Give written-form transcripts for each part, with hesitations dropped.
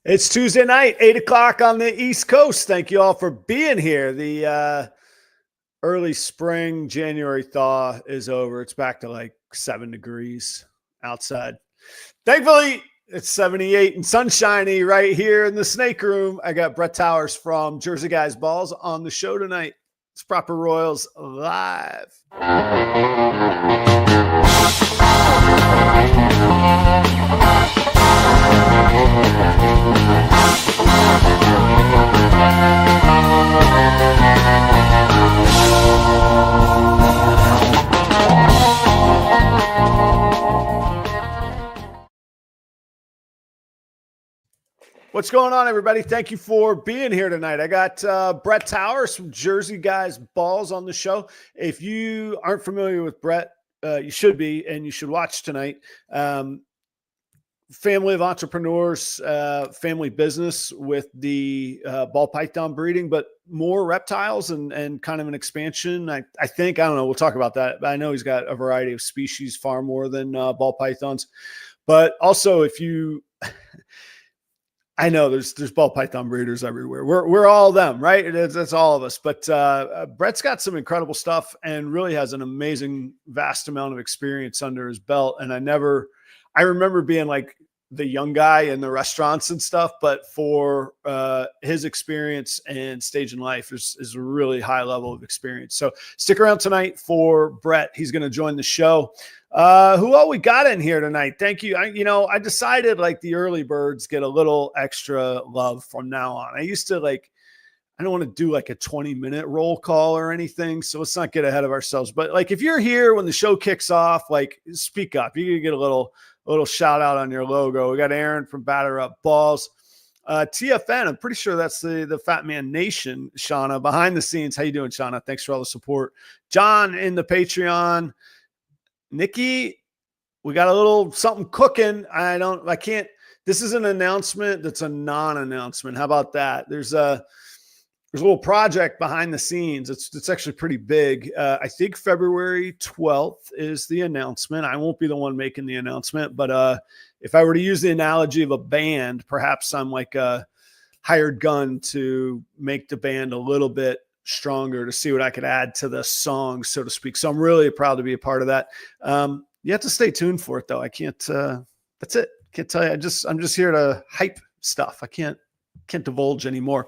It's Tuesday night, 8 o'clock on the East Coast. Thank you all for being here. The early spring January thaw is over. It's back to like 7 degrees outside. Thankfully, it's 78 and sunshiny right here in the snake room. I got Brett Towers from Jersey Guys Balls on the show tonight. It's Proper Royals live. What's going on, everybody? Thank you for being here tonight. I got Brett Towers from Jersey Guys Balls on the show. If you aren't familiar with Brett, you should be, and you should watch tonight. Family of entrepreneurs, family business with the ball python breeding, but more reptiles and kind of an expansion. I think, I don't know, we'll talk about that. But I know he's got a variety of species, far more than ball pythons. But also, if you... I know there's ball python breeders everywhere. We're all them, right? That's all of us. But Brett's got some incredible stuff and really has an amazing, vast amount of experience under his belt. And I remember being like the young guy in the restaurants and stuff, but for his experience and stage in life is a really high level of experience. So stick around tonight for Brett. He's going to join the show. Who all we got in here tonight? Thank you. I decided like the early birds get a little extra love from now on. I used to I don't want to do like a 20-minute roll call or anything. So let's not get ahead of ourselves. But like, if you're here when the show kicks off, like speak up. You can get a little shout out on your logo. We got Aaron from Batter Up Balls. TFN, I'm pretty sure that's the Fat Man Nation, Shauna, behind the scenes. How you doing, Shauna? Thanks for all the support. John in the Patreon. Nikki, we got a little something cooking. This is an announcement that's a non-announcement. How about that? There's a little project behind the scenes. It's actually pretty big. I think February 12th is the announcement. I won't be the one making the announcement, but if I were to use the analogy of a band, perhaps I'm like a hired gun to make the band a little bit stronger, to see what I could add to the song, so to speak. So I'm really proud to be a part of that. You have to stay tuned for it though. I can't, that's it. Can't tell you. I'm just here to hype stuff. I can't divulge anymore.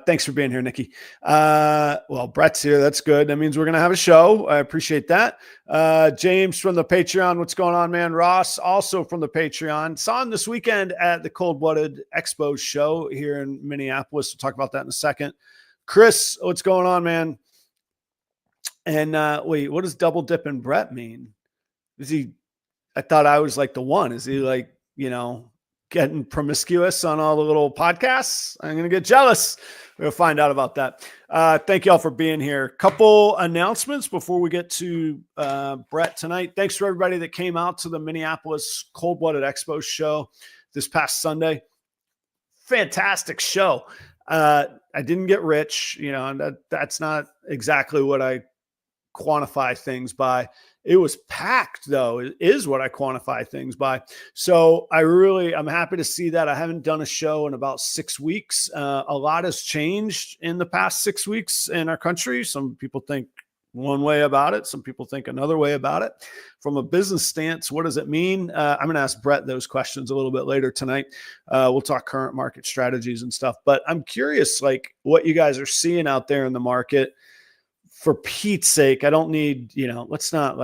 Thanks for being here, Nikki. Well, Brett's here. That's good. That means we're going to have a show. I appreciate that. James from the Patreon. What's going on, man? Ross also from the Patreon. Saw him this weekend at the Cold Blooded Expo show here in Minneapolis. We'll talk about that in a second. Chris, what's going on, man? And wait, what does double dipping Brett mean? I thought I was like the one. Is he like, getting promiscuous on all the little podcasts? I'm going to get jealous. We'll find out about that. Thank you all for being here. Couple announcements before we get to Brett tonight. Thanks for everybody that came out to the Minneapolis Cold Blooded Expo show this past Sunday. Fantastic show. I didn't get rich, and that's not exactly what I quantify things by. It was packed, though. It is what I quantify things by. So I'm happy to see that. I haven't done a show in about 6 weeks. A lot has changed in the past 6 weeks in our country. Some people think one way about it. Some people think another way about it. From a business stance, what does it mean? I'm going to ask Brett those questions a little bit later tonight. We'll talk current market strategies and stuff. But I'm curious, like, what you guys are seeing out there in the market. For Pete's sake, I don't need, let's not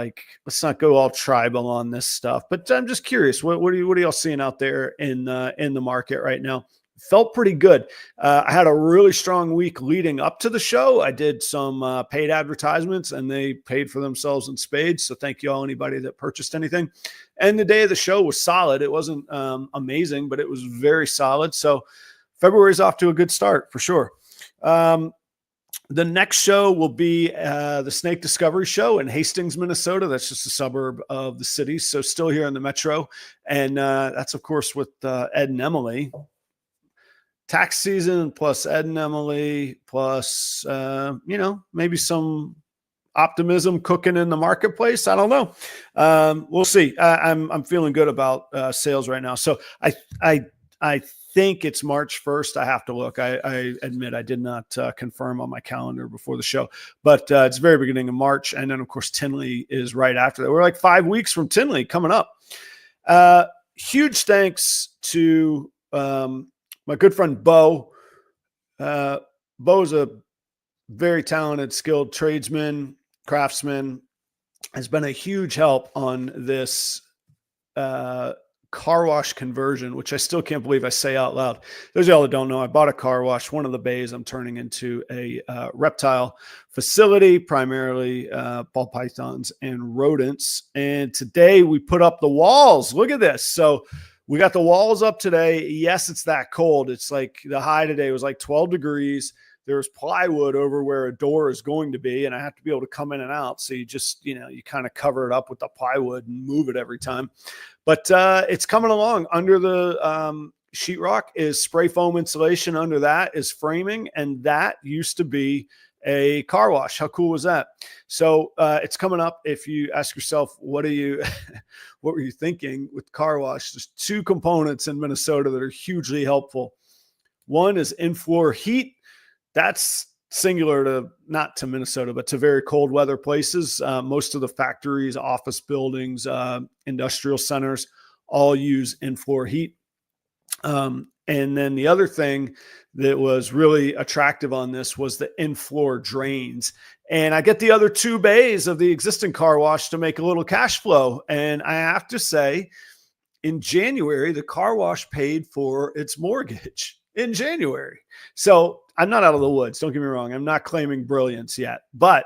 go all tribal on this stuff. But I'm just curious, what are y'all seeing out there in the market right now? Felt pretty good. I had a really strong week leading up to the show. I did some paid advertisements, and they paid for themselves in spades. So thank you all, anybody that purchased anything. And the day of the show was solid. It wasn't amazing, but it was very solid. So February's off to a good start for sure. The next show will be the Snake Discovery Show in Hastings, Minnesota. That's just a suburb of the city. So still here in the metro. And that's, of course, with Ed and Emily. Tax season plus Ed and Emily plus, maybe some optimism cooking in the marketplace. I don't know. We'll see. I'm feeling good about sales right now. So I I think it's March 1st. I have to look. I admit I did not confirm on my calendar before the show, but it's very beginning of March. And then, of course, Tinley is right after that. We're like 5 weeks from Tinley coming up. Huge thanks to my good friend, Bo. Bo's a very talented, skilled tradesman, craftsman, has been a huge help on this car wash conversion, which I still can't believe I say out loud. Those of y'all that don't know, I bought a car wash. One of the bays I'm turning into a reptile facility, primarily ball pythons and rodents. And today we put up the walls. Look at this. So we got the walls up today. Yes, it's that cold. It's like the high today was like 12 degrees. There's plywood over where a door is going to be, and I have to be able to come in and out. So you just, you kind of cover it up with the plywood and move it every time. But it's coming along. Under the sheetrock is spray foam insulation. Under that is framing, and that used to be a car wash. How cool was that? So it's coming up. If you ask yourself, what were you thinking with car wash? There's two components in Minnesota that are hugely helpful. One is in-floor heat. That's singular not to Minnesota, but to very cold weather places. Most of the factories, office buildings, industrial centers all use in-floor heat. And then the other thing that was really attractive on this was the in-floor drains. And I get the other two bays of the existing car wash to make a little cash flow. And I have to say, in January, the car wash paid for its mortgage in January. So I'm not out of the woods. Don't get me wrong. I'm not claiming brilliance yet, but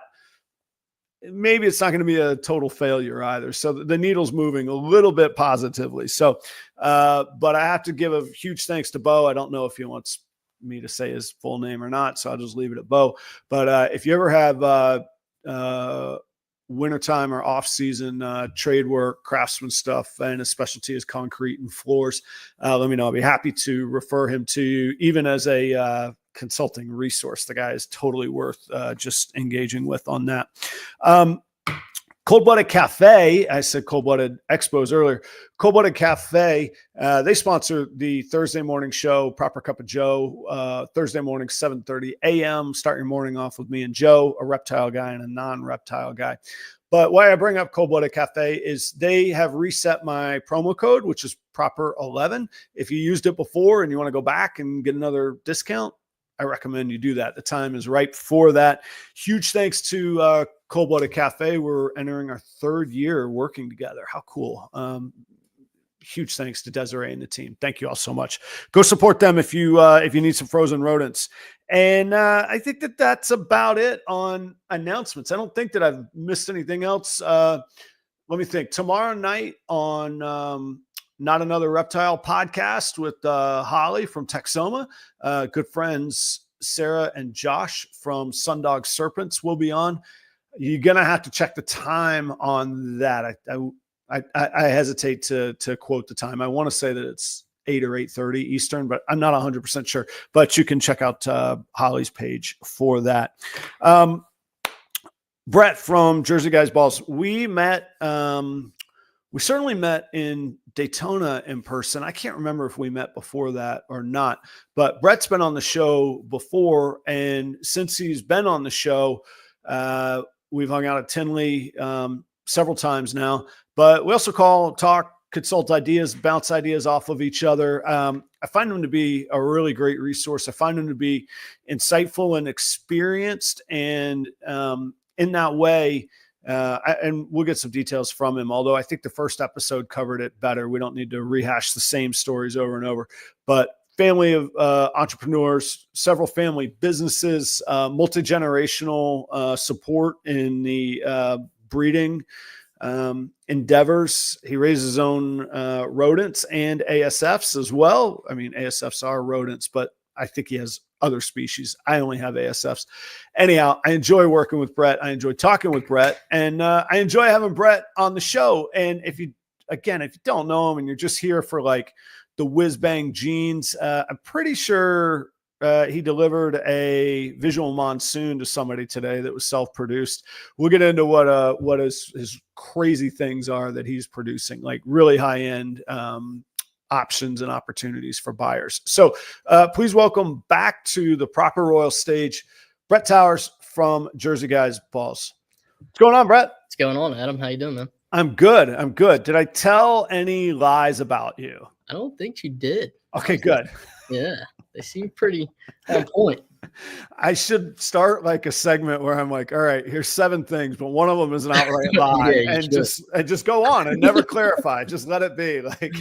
maybe it's not going to be a total failure either. So the needle's moving a little bit positively. So, but I have to give a huge thanks to Bo. I don't know if he wants me to say his full name or not, so I'll just leave it at Bo. But if you ever have wintertime or off-season trade work, craftsman stuff, and a specialty is concrete and floors, let me know. I'll be happy to refer him to you, even as a consulting resource. The guy is totally worth just engaging with on that. Cold Blooded Cafe, I said Cold Blooded Expos earlier. Cold Blooded Cafe, they sponsor the Thursday morning show, Proper Cup of Joe, Thursday morning, 7:30 a.m. Start your morning off with me and Joe, a reptile guy and a non-reptile guy. But why I bring up Cold Blooded Cafe is they have reset my promo code, which is Proper11. If you used it before and you want to go back and get another discount, I recommend you do that. The time is ripe for that. Huge thanks to Cold Blooded Cafe. We're entering our third year working together. How cool. Huge thanks to Desiree and the team. Thank you all so much. Go support them if you need some frozen rodents. And I think that's about it on announcements. I don't think that I've missed anything else. Let me think. Tomorrow night on Not Another Reptile podcast with Holly from Texoma. Good friends Sarah and Josh from Sundog Serpents will be on. You're going to have to check the time on that. I hesitate to quote the time. I want to say that it's 8 or 8:30 Eastern, but I'm not 100% sure. But you can check out Holly's page for that. Brett from Jersey Guys Balls. We met. We certainly met in Daytona in person. I can't remember if we met before that or not, but Brett's been on the show before. And since he's been on the show, we've hung out at Tinley several times now, but we also call, talk, consult ideas, bounce ideas off of each other. I find him to be a really great resource. I find him to be insightful and experienced. And in that way, and we'll get some details from him, although I think the first episode covered it better. We don't need to rehash the same stories over and over, but family of entrepreneurs, several family businesses, multi-generational support in the breeding endeavors. He raises his own rodents and ASFs as well. I mean, ASFs are rodents, but I think he has other species. I only have ASFs. Anyhow, I enjoy working with Brett. I enjoy talking with Brett, and I enjoy having Brett on the show. And if you don't know him and you're just here for like the whiz bang jeans, I'm pretty sure he delivered a visual Monsoon to somebody today that was self-produced. We'll get into what his crazy things are that he's producing, like really high end options and opportunities for buyers. So please welcome back to the Proper Royal stage, Brett Towers from Jersey Guys Balls. What's going on, Brett? What's going on, Adam? How you doing, man? I'm good. Did I tell any lies about you? I don't think you did. Okay, good. Yeah, they seem pretty on point. I should start like a segment where I'm like, all right, here's 7 things, but one of them is an outright lie, and just go on and never clarify. Just let it be. Like,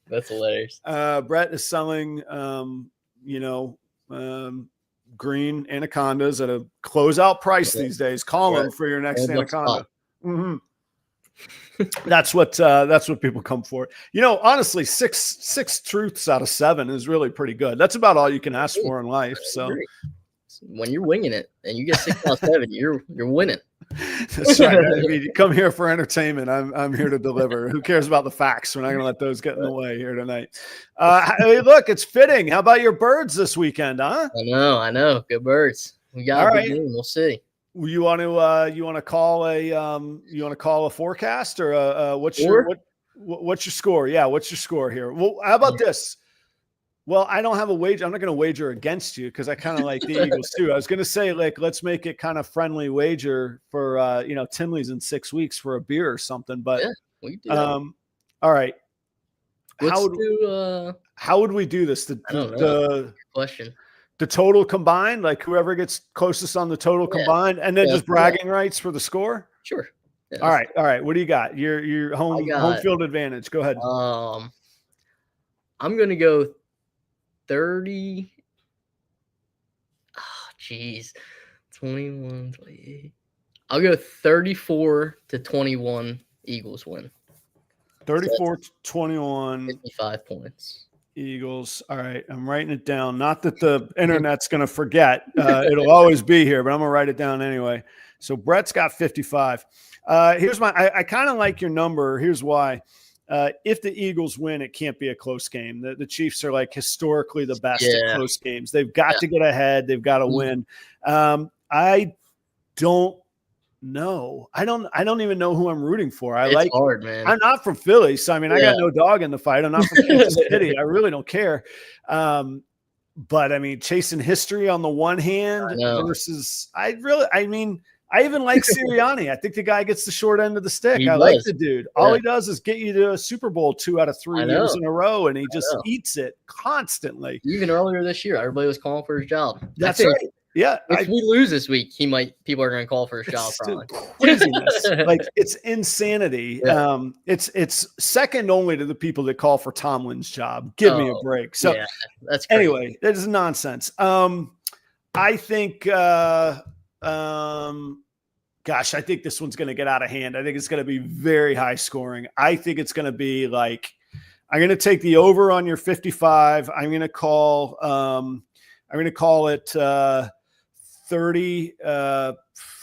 that's hilarious. Brett is selling, green anacondas at a closeout price these days. Call them for your next anaconda. Mm-hmm. That's what people come for. Honestly, six truths out of 7 is really pretty good. That's about all you can ask for in life. So when you're winging it and you get 6 out of 7, you're winning. That's right. I mean, you come here for entertainment. I'm here to deliver. Who cares about the facts? We're not going to let those get in the way here tonight. Hey, look, it's fitting. How about your birds this weekend, huh? I know. Good birds. We got a good game. We'll see. You want to call a forecast or what's your score? Yeah, what's your score here? Well, how about this? Well, I don't have a wager. I'm not going to wager against you because I kind of like the Eagles too. I was going to say, like, let's make it kind of friendly wager for Tinley's in 6 weeks for a beer or something. But we do that. All right. How would we do this? The question. The total combined, like whoever gets closest on the total combined, and then just bragging rights for the score. Sure. Yeah, all right. What do you got? Your home field advantage. Go ahead. I'm gonna go 30. Oh, geez. 21, 28. I'll go 34-21. Eagles win. 34-21. 55 points. Eagles. All right. I'm writing it down. Not that the internet's going to forget. It'll always be here, but I'm going to write it down anyway. So Brett's got 55. Here's I kind of like your number. Here's why. If the Eagles win, it can't be a close game. The Chiefs are like historically the best at close games. They've got to get ahead. They've got to win. I don't know. I don't even know who I'm rooting for. It's hard, man. I'm not from Philly, so I mean, I got no dog in the fight. I'm not from Kansas City. I really don't care. But I mean, chasing history on the one hand versus I even like Sirianni. I think the guy gets the short end of the stick. Like the dude. All he does is get you to a Super Bowl 2 out of 3 years in a row, and he just eats it constantly. Even earlier this year, everybody was calling for his job. That's right. Yeah. If we lose this week, people are going to call for his job. Probably. Craziness. Like, it's insanity. Yeah. It's second only to the people that call for Tomlin's job. Give me a break. So that's crazy. Anyway, that is nonsense. I think, I think this one's going to get out of hand. I think it's going to be very high scoring. I think it's going to be like, I'm going to take the over on your 55. I'm going to call it 30,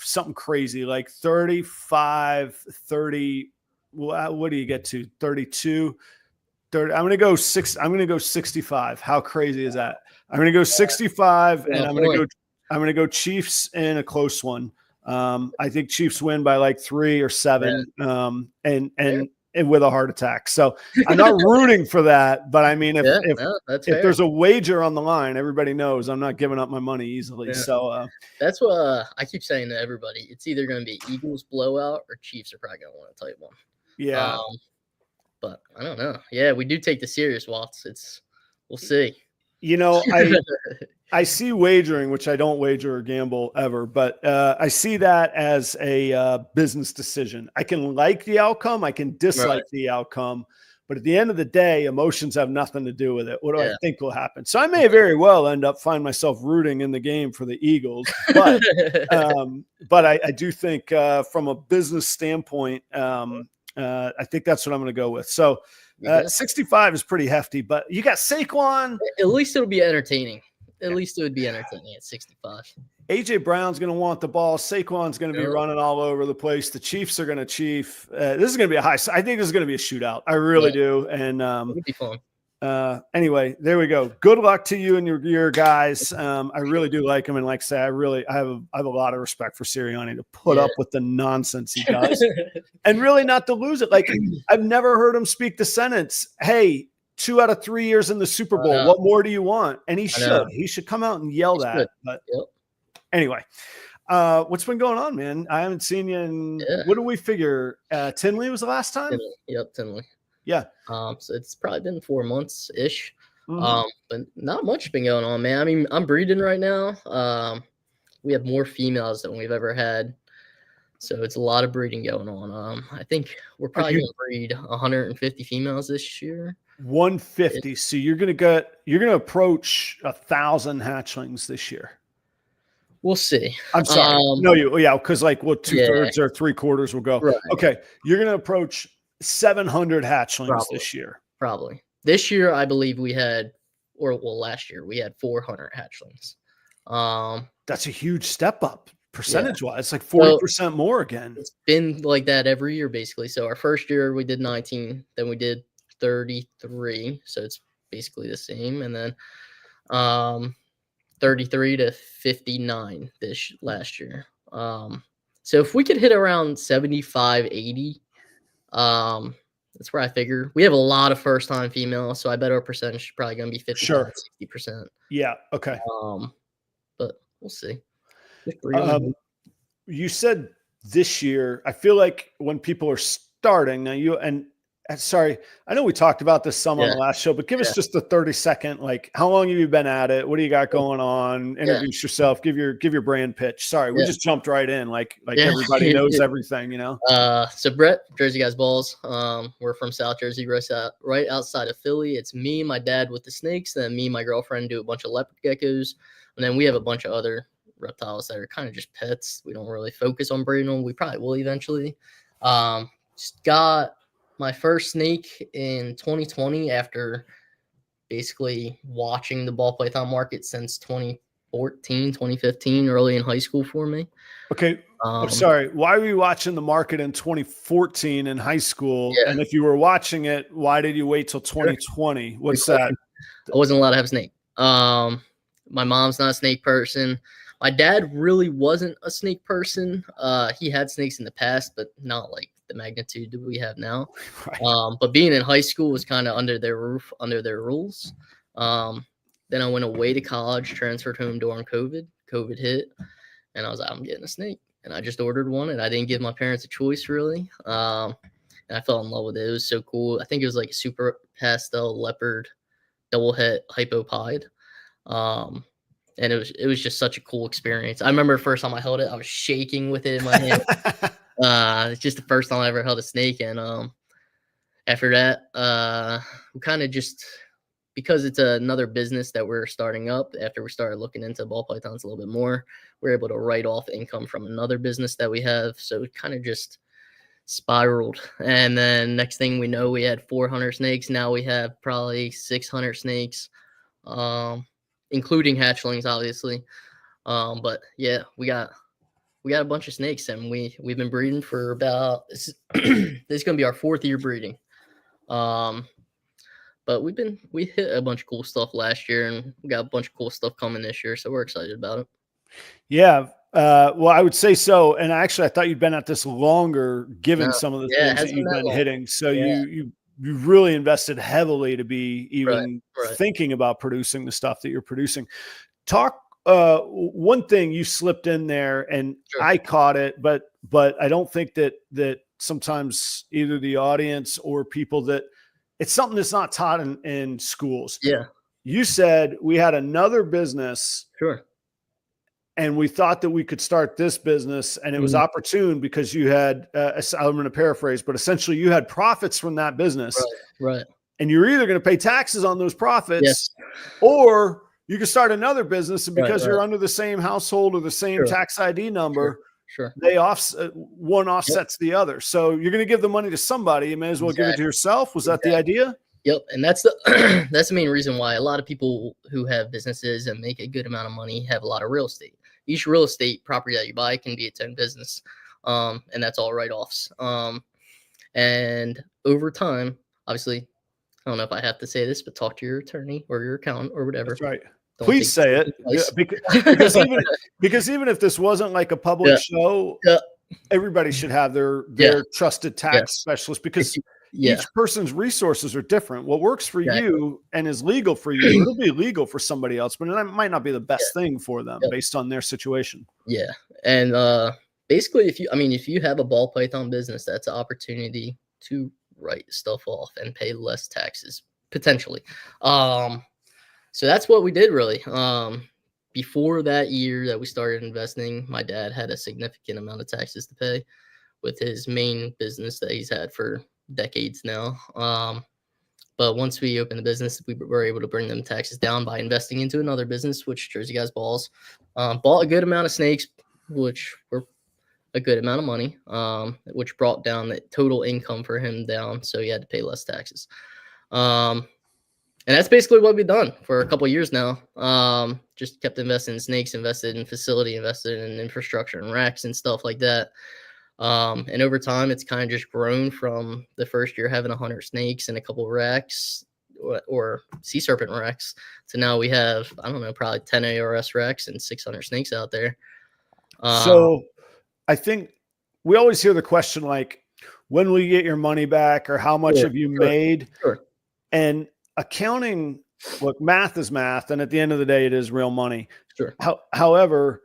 something crazy, like 35, 30. What do you get to? 32, 30. I'm going to go 65. How crazy is that? I'm going to go 65 and I'm going to go Chiefs in a close one. I think Chiefs win by like 3 or 7, and with a heart attack. So I'm not rooting for that, but I mean, if there's a wager on the line, everybody knows I'm not giving up my money easily. Yeah. So that's what I keep saying to everybody. It's either going to be Eagles blowout or Chiefs are probably going to win a tight one. Yeah. But I don't know. Yeah, we do take the serious walks. We'll see. I see wagering, which I don't wager or gamble ever, but I see that as a business decision. I can like the outcome. I can dislike the outcome. But at the end of the day, emotions have nothing to do with it. What do I think will happen? So I may very well find myself rooting in the game for the Eagles. But I do think from a business standpoint, I think that's what I'm going to go with. So 65 is pretty hefty, but you got Saquon. At least it'll be entertaining. At least it would be entertaining at 65. A.J. Brown's going to want the ball. Saquon's going to be running all over the place. The Chiefs are going to chief. This is going to be I think this is going to be a shootout. I really do. And it'll be fun. Anyway, there we go. Good luck to you and your guys. I really do like him, and like I say, I have a lot of respect for Sirianni to put up with the nonsense he does, and really not to lose it. Like, I've never heard him speak the sentence, "Hey, 2 out of 3 years in the Super Bowl. What more do you want? And he should come out and yell that. But anyway, what's been going on, man? I haven't seen you in, what do we figure? Tinley was the last time? Tinley. Yep, Tinley. Yeah. So it's probably been 4 months ish. But not much been going on, man. I mean, I'm breeding right now. We have more females than we've ever had. So it's a lot of breeding going on. I think we're probably going to breed 150 females this year. 150. So you're going to approach 1,000 hatchlings this year. We'll see. I'm sorry. Because like 2/3 or 3/4 will go. Right. Okay. You're going to approach 700 hatchlings this year. Probably. This year, I believe we had, last year, we had 400 hatchlings. That's a huge step up. Percentage-wise, it's like 40% more again. It's been like that every year, basically. So our first year we did 19, then we did 33. So it's basically the same, and then 33 to 59 this last year. So if we could hit around 75, 80, that's where I figure we have a lot of first-time females. So I bet our percentage is probably going to be 50, 60%. Yeah. Okay. But we'll see. You said this year, I feel like when people are starting now, sorry, I know we talked about this some on the last show, but give us just a 30-second, like, how long have you been at it? What do you got going on? Introduce yourself, give your brand pitch. Sorry, we just jumped right in. Like everybody knows everything, you know? So Brett, Jersey Guys Balls. We're from South Jersey, right outside of Philly. It's me, my dad with the snakes, then me and my girlfriend do a bunch of leopard geckos. And then we have a bunch of other reptiles that are kind of just pets. We don't really focus on breeding them. We probably will eventually. Just got my first snake in 2020 after basically watching the ball python market since 2014, 2015, early in high school for me. Okay. I'm sorry. Why were you watching the market in 2014 in high school? Yeah. And if you were watching it, why did you wait till 2020? What's that? I wasn't allowed to have a snake. My mom's not a snake person. My dad really wasn't a snake person. He had snakes in the past, but not like the magnitude that we have now. Right. But being in high school was kind of under their roof, under their rules. Then I went away to college, transferred home during COVID. COVID hit, and I was like, I'm getting a snake. And I just ordered one, and I didn't give my parents a choice, really. And I fell in love with it. It was so cool. I think it was like a super pastel leopard double het hypopide. And it was just such a cool experience. I remember the first time I held it, I was shaking with it in my hand. It's just the first time I ever held a snake. And after that, we kind of just, because it's another business that we're starting up, after we started looking into ball pythons a little bit more, we're able to write off income from another business that we have. So it kind of just spiraled. And then next thing we know, we had 400 snakes. Now we have probably 600 snakes. Including hatchlings, obviously. But yeah, we got a bunch of snakes, and we've been breeding for about this is gonna be our 4th year breeding. But we hit a bunch of cool stuff last year, and we got a bunch of cool stuff coming this year, so we're excited about it. Yeah. Well, I would say so. And actually, I thought you'd been at this longer, given some of the things that you've been hitting. So you really invested heavily to be even thinking about producing the stuff that you're producing. Talk. One thing you slipped in there, and I caught it, but I don't think that sometimes either the audience or people that it's something that's not taught in schools. Yeah. You said we had another business. Sure. And we thought that we could start this business, and it was opportune because you had, I'm going to paraphrase, but essentially you had profits from that business. Right. And you're either going to pay taxes on those profits, or you can start another business, and because you're under the same household or the same tax ID number, they one offsets the other. So you're going to give the money to somebody. You may as well give it to yourself. Was that the idea? Yep. And that's the main reason why a lot of people who have businesses and make a good amount of money have a lot of real estate. Each real estate property that you buy can be its own business. And that's all write-offs. And over time, obviously, I don't know if I have to say this, but talk to your attorney or your accountant or whatever. That's right. Please say it. Because even if this wasn't like a public show, everybody should have their trusted tax specialist, because Yeah. Each person's resources are different. What works for Exactly. you and is legal for you, it'll be legal for somebody else, but it might not be the best Yeah. thing for them Yep. based on their situation. Yeah. And basically, if you have a ball python business, that's an opportunity to write stuff off and pay less taxes potentially. So that's what we did really. Before that year that we started investing, my dad had a significant amount of taxes to pay with his main business that he's had for decades now. But once we opened the business, we were able to bring them taxes down by investing into another business, which Jersey Guys Balls. Bought a good amount of snakes, which were a good amount of money, which brought down the total income for him down. So he had to pay less taxes. And that's basically what we've done for a couple of years now. Just kept investing in snakes, invested in facility, invested in infrastructure and racks and stuff like that. And over time, it's kind of just grown from the first year having 100 snakes and a couple of racks or sea serpent racks to now we have, I don't know, probably 10 ARS racks and 600 snakes out there. So I think we always hear the question like, when will you get your money back or how much have you made? Sure. And accounting, look, math is math. And at the end of the day, it is real money. Sure. However,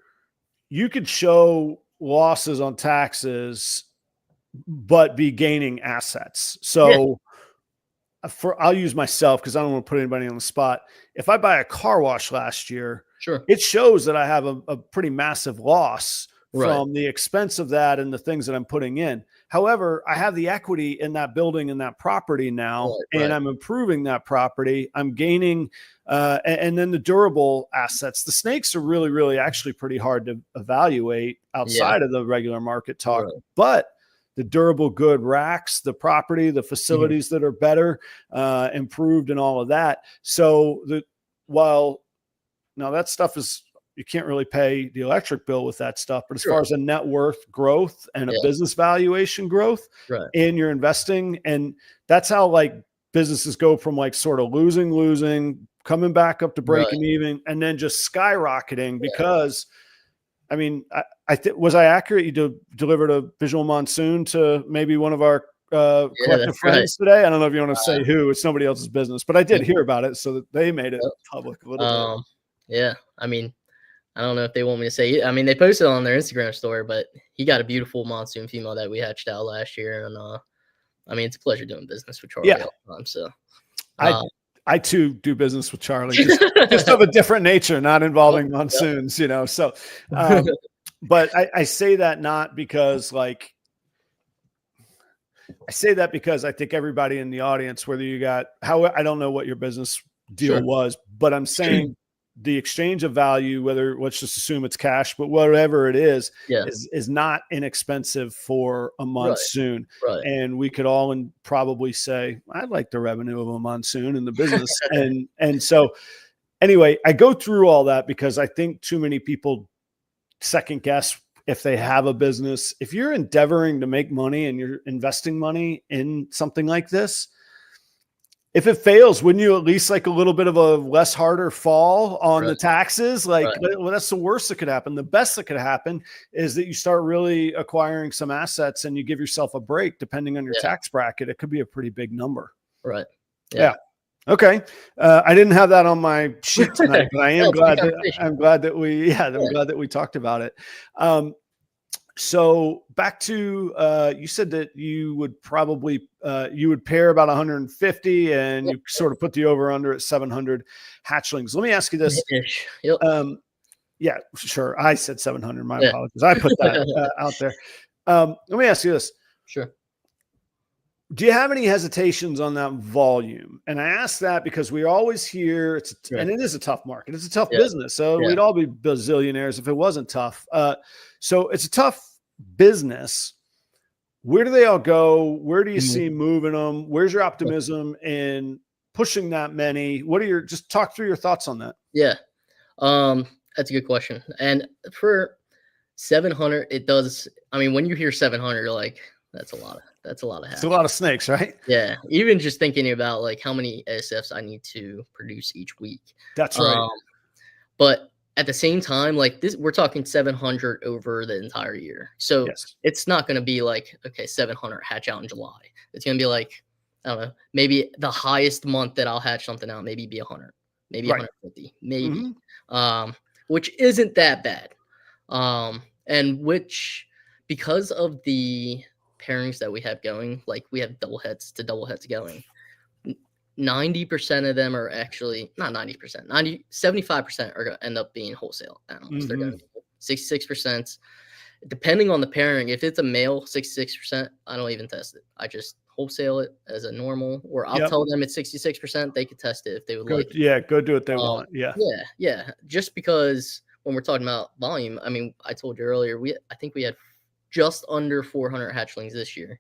you could show losses on taxes, but be gaining assets. So I'll use myself because I don't want to put anybody on the spot. If I buy a car wash last year, Sure, it shows that I have a pretty massive loss from the expense of that and the things that I'm putting in. However, I have the equity in that building and that property now, and I'm improving that property. I'm gaining, and then the durable assets. The snakes are really, really actually pretty hard to evaluate outside of the regular market talk, but the durable good racks, the property, the facilities that are better, improved and all of that. So while now that stuff is, you can't really pay the electric bill with that stuff, but as far as a net worth growth and a business valuation growth in your investing, and that's how like businesses go from like sort of losing, coming back up to breaking even, and then just skyrocketing because I mean, was I accurate? You delivered a visual Monsoon to maybe one of our collective friends today. I don't know if you want to say who. It's somebody else's business, but I did hear about it, so that they made it public a little bit. Yeah, I mean, I don't know if they want me to say it. I mean, they posted on their Instagram story, but he got a beautiful Monsoon female that we hatched out last year, and I mean, it's a pleasure doing business with Charlie all the time. So, I too do business with Charlie, just of a different nature, not involving Monsoons, you know. So, but I say that not because like, I say that because I think everybody in the audience, whether you got I don't know what your business deal was, but I'm saying the exchange of value, whether let's just assume it's cash, but whatever it is not inexpensive for a Monsoon. And we could all probably say, I'd like the revenue of a Monsoon in the business. and so anyway, I go through all that because I think too many people second guess if they have a business. If you're endeavoring to make money and you're investing money in something like this, if it fails, wouldn't you at least like a little bit of a less harder fall on the taxes? Like, well, that's the worst that could happen. The best that could happen is that you start really acquiring some assets and you give yourself a break depending on your tax bracket. It could be a pretty big number. Yeah. Okay. I didn't have that on my sheet tonight, but I am glad that we talked about it. So back to, you said that you would probably, you would pair about 150 and you sort of put the over under at 700 hatchlings. Let me ask you this. Yeah, sure. I said 700. My apologies. I put that out there. Let me ask you this. Sure. Do you have any hesitations on that volume? And I ask that because we always hear and it is a tough market. It's a tough business. So we'd all be bazillionaires if it wasn't tough. So it's a tough business. Where do they all go? Where do you see moving them? Where's your optimism in pushing that many? What are just talk through your thoughts on that? Yeah. That's a good question. And for 700, it does. I mean, when you hear 700, you're like, that's a lot of hats. It's a lot of snakes, right? Yeah. Even just thinking about like how many ASFs I need to produce each week. That's right. But at the same time, like this, we're talking 700 over the entire year. So it's not going to be like, okay, 700 hatch out in July. It's going to be like I don't know, maybe the highest month that I'll hatch something out, maybe be 100, maybe Right. 150, maybe, Mhm. which isn't that bad. And which, because of the pairings that we have going, like we have double heads to double heads going, 90% of them are actually not 90%, 75% are going to end up being wholesale animals. They're going Mhm. to be 66%. Depending on the pairing, if it's a male, 66%, I don't even test it. I just wholesale it as a normal, or I'll Yep. tell them it's 66%. They could test it if they would Go, like it. yeah, go do what they want. Yeah. Yeah, yeah. Just because when we're talking about volume, I mean, I told you earlier, I think we had just under 400 hatchlings this year.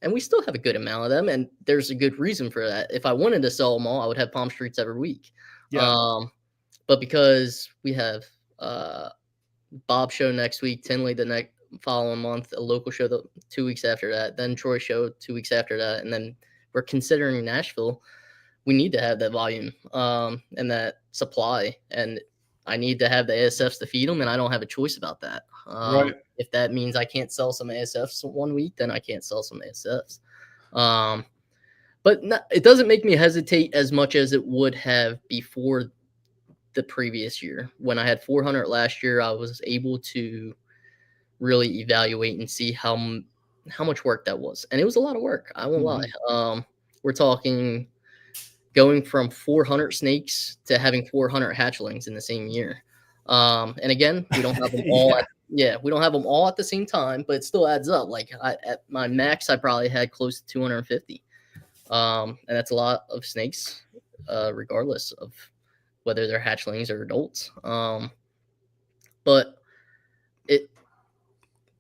And we still have a good amount of them, and there's a good reason for that. If I wanted to sell them all, I would have Palm Streets every week. Yeah. But because we have Bob show next week, Tinley the next following month, a local show the 2 weeks after that, then Troy show 2 weeks after that, and then we're considering Nashville. We need to have that volume and that supply, and I need to have the ASFs to feed them, and I don't have a choice about that. Right. If that means I can't sell some ASFs 1 week, then I can't sell some ASFs. But it doesn't make me hesitate as much as it would have before the previous year. When I had 400 last year, I was able to really evaluate and see how much work that was, and it was a lot of work. I won't lie. We're talking going from 400 snakes to having 400 hatchlings in the same year. And again, we don't have them all. Yeah. We don't have them all at the same time, but it still adds up. Like at my max, I probably had close to 250. And that's a lot of snakes, regardless of whether they're hatchlings or adults. But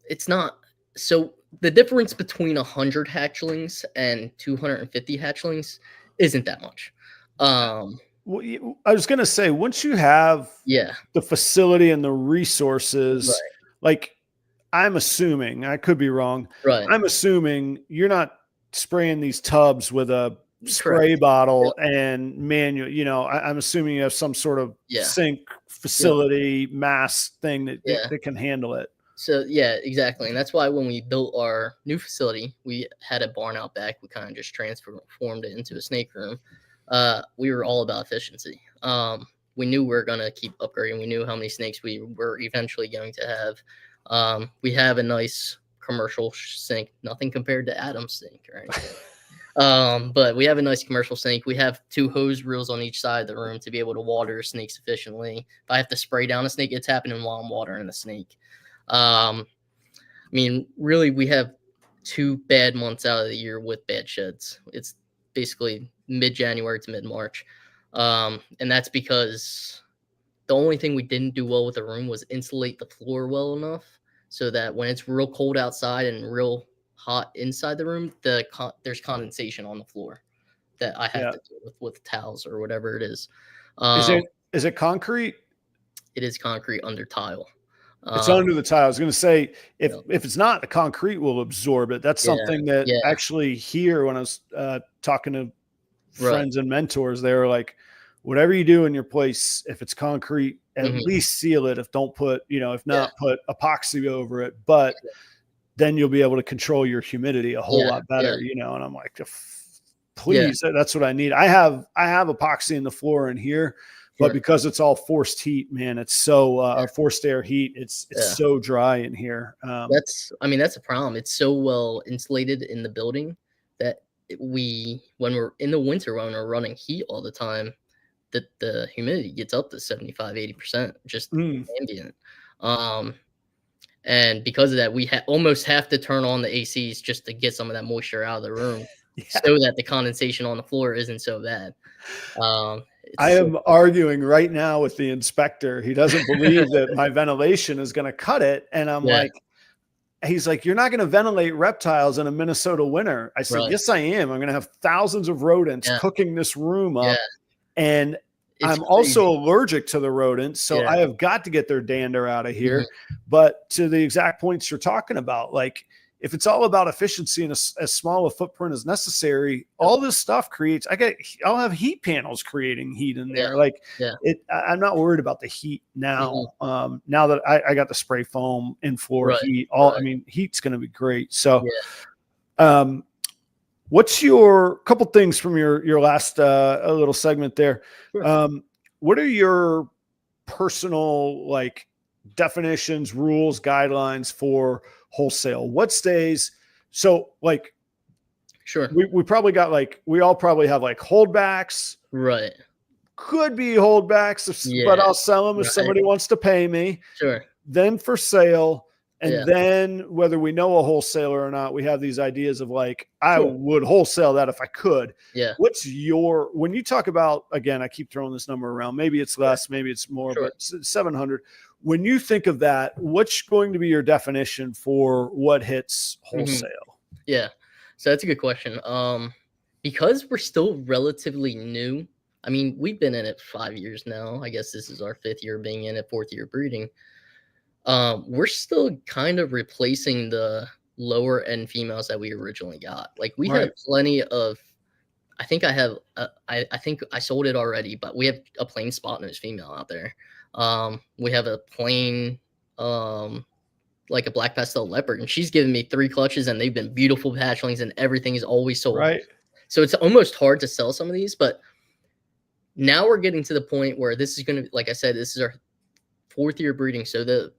it's not. So the difference between 100 hatchlings and 250 hatchlings isn't that much. Well, I was going to say, once you have Yeah. the facility and the resources, Right. like I'm assuming, I could be wrong. Right. I'm assuming you're not spraying these tubs with a spray Correct. bottle Yep. and manual, I'm assuming you have some sort of Yeah. sink facility mass thing Yeah. that can handle it. So yeah, exactly. And that's why when we built our new facility, we had a barn out back. We kind of just transformed it into a snake room. We were all about efficiency. We knew we were going to keep upgrading. We knew how many snakes we were eventually going to have. We have a nice commercial sink, nothing compared to Adam's sink or anything. But we have a nice commercial sink. We have 2 hose reels on each side of the room to be able to water snakes efficiently. If I have to spray down a snake, it's happening while I'm watering the snake. I mean, really, we have 2 bad months out of the year with bad sheds. It's basically mid-January to mid-March. And that's because the only thing we didn't do well with the room was insulate the floor well enough so that when it's real cold outside and real hot inside the room, there's condensation on the floor that I have to deal with towels or whatever it is. Is it concrete? It is concrete under tile. It's under the tile. I was going to say, if it's not, the concrete will absorb it. That's something that actually here, when I was talking to friends and mentors, they were like, whatever you do in your place, if it's concrete, at least seal it. If don't put, if not, put epoxy over it. But then you'll be able to control your humidity a whole lot better, And I'm like, please, that's what I need. I have epoxy in the floor in here. But because it's all forced heat, man, it's so forced air heat. It's so dry in here. That's a problem. It's so well insulated in the building that when we're in the winter, when we're running heat all the time, that the humidity gets up to 75, 80%, just ambient. And because of that, we almost have to turn on the ACs just to get some of that moisture out of the room so that the condensation on the floor isn't so bad. I am arguing right now with the inspector. He doesn't believe that my ventilation is going to cut it. And I'm like, he's like, you're not going to ventilate reptiles in a Minnesota winter. I said, yes, I am. I'm going to have thousands of rodents cooking this room up. And I'm also allergic to the rodents. So I have got to get their dander out of here. But to the exact points you're talking about, like, if it's all about efficiency and as small a footprint as necessary, all this stuff creates, I'll have heat panels creating heat in there. I'm not worried about the heat now. Now that I got the spray foam in floor heat, I mean, heat's going to be great. So, What's your couple things from your last a little segment there? Sure. What are your personal like definitions, rules, guidelines for wholesale? What stays? So like Sure. we probably got like we all probably have like holdbacks. Right. Could be holdbacks, but Yeah. I'll sell them if Right. somebody wants to pay me. Sure. Then for sale. And Yeah. then whether we know a wholesaler or not, we have these ideas of like, I Sure. would wholesale that if I could. Yeah. What's your, when you talk about, again, I keep throwing this number around, maybe it's less, maybe it's more, Sure. but 700. When you think of that, what's going to be your definition for what hits wholesale? Yeah. So that's a good question. Because we're still relatively new. I mean, we've been in it 5 years now. I guess this is our 5th year being in it, 4th year breeding. We're still kind of replacing the lower end females that we originally got. Like we have plenty of, I think I have, I think I sold it already, but we have a plain spot nose female out there. We have a plain, like a black pastel leopard, and she's given me 3 clutches, and they've been beautiful hatchlings, and everything is always sold. Right. So it's almost hard to sell some of these, but now we're getting to the point where this is going to, like I said, this is our 4th year breeding. So the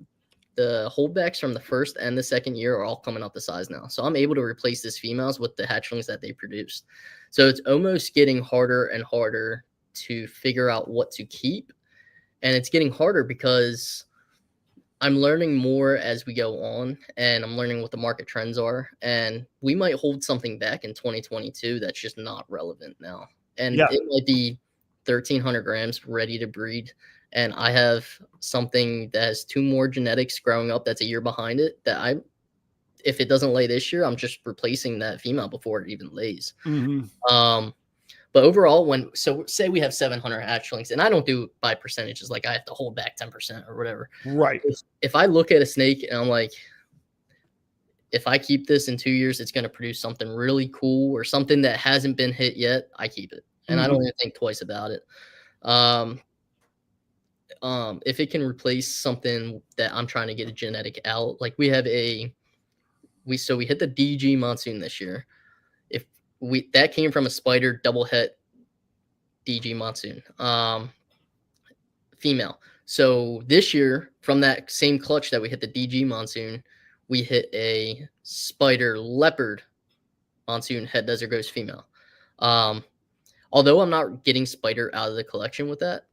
holdbacks from the 1st and the 2nd year are all coming up the size now. So I'm able to replace these females with the hatchlings that they produced. So it's almost getting harder and harder to figure out what to keep. And it's getting harder because I'm learning more as we go on, and I'm learning what the market trends are. And we might hold something back in 2022 that's just not relevant now. And it might be 1,300 grams ready to breed. And I have something that has 2 more genetics growing up that's a year behind it that if it doesn't lay this year, I'm just replacing that female before it even lays. But overall, so say we have 700 hatchlings, and I don't do by percentages, like I have to hold back 10% or whatever. Right. If I look at a snake and I'm like, if I keep this in 2 years, it's going to produce something really cool or something that hasn't been hit yet, I keep it. And I don't even think twice about it. If it can replace something that I'm trying to get a genetic out, like we have we hit the DG Monsoon this year. That came from a spider double het DG Monsoon, female. So this year, from that same clutch that we hit the DG Monsoon, we hit a spider leopard Monsoon het desert ghost female. Although I'm not getting spider out of the collection with that,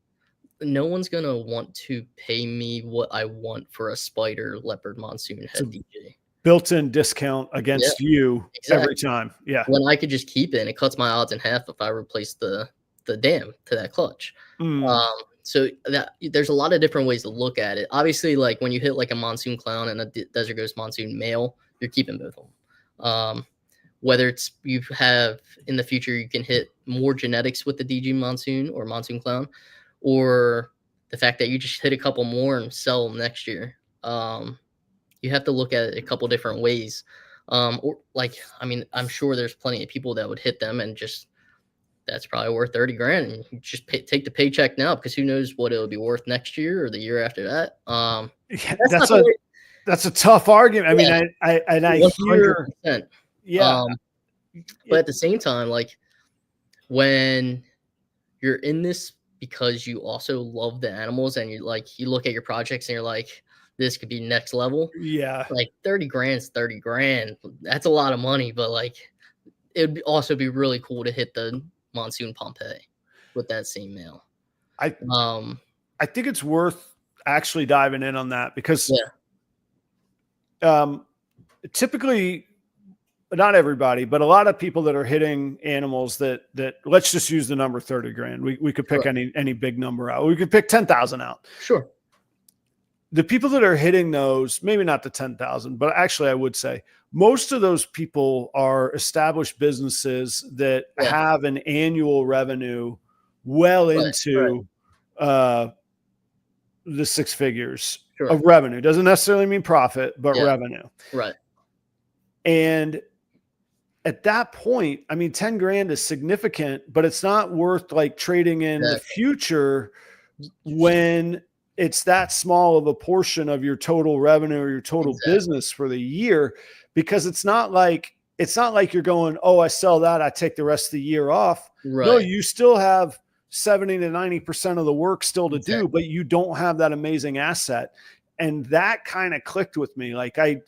no one's gonna want to pay me what I want for a spider leopard Monsoon het DJ. Built-in discount against you every time. Yeah. When I could just keep it, and it cuts my odds in half if I replace the dam to that clutch. So that there's a lot of different ways to look at it. Obviously, like when you hit like a Monsoon clown and a desert ghost Monsoon male, you're keeping both of them. Whether it's you have in the future, you can hit more genetics with the DG Monsoon or Monsoon clown, or the fact that you just hit a couple more and sell them next year. You have to look at it a couple different ways. Or like, I mean, I'm sure there's plenty of people that would hit them and just, that's probably worth 30 grand. And you just take the paycheck now, because who knows what it'll be worth next year or the year after that. That's a tough argument. I mean, I hear, 100%. Yeah. But at the same time, like when you're in this because you also love the animals, and you look at your projects and you're like, this could be next level. Yeah. Like 30 grand's 30 grand. That's a lot of money, but like it'd also be really cool to hit the Monsoon Pompeii with that same male. I think it's worth actually diving in on that, because typically, not everybody, but a lot of people that are hitting animals that let's just use the number 30 grand. We could pick any big number out. We could pick 10,000 out. Sure. The people that are hitting those, maybe not the 10,000, but actually I would say most of those people are established businesses that have an annual revenue well into the 6 figures of revenue. Doesn't necessarily mean profit, but revenue. Right. And at that point, I mean, 10 grand is significant, but it's not worth like trading in the future when it's that small of a portion of your total revenue or your total business for the year, because it's not like it's not like you're going, oh, I sell that, I take the rest of the year off. Right. No, you still have 70 to 90% of the work still to Exactly. do, but you don't have that amazing asset. And that kind of clicked with me. Like I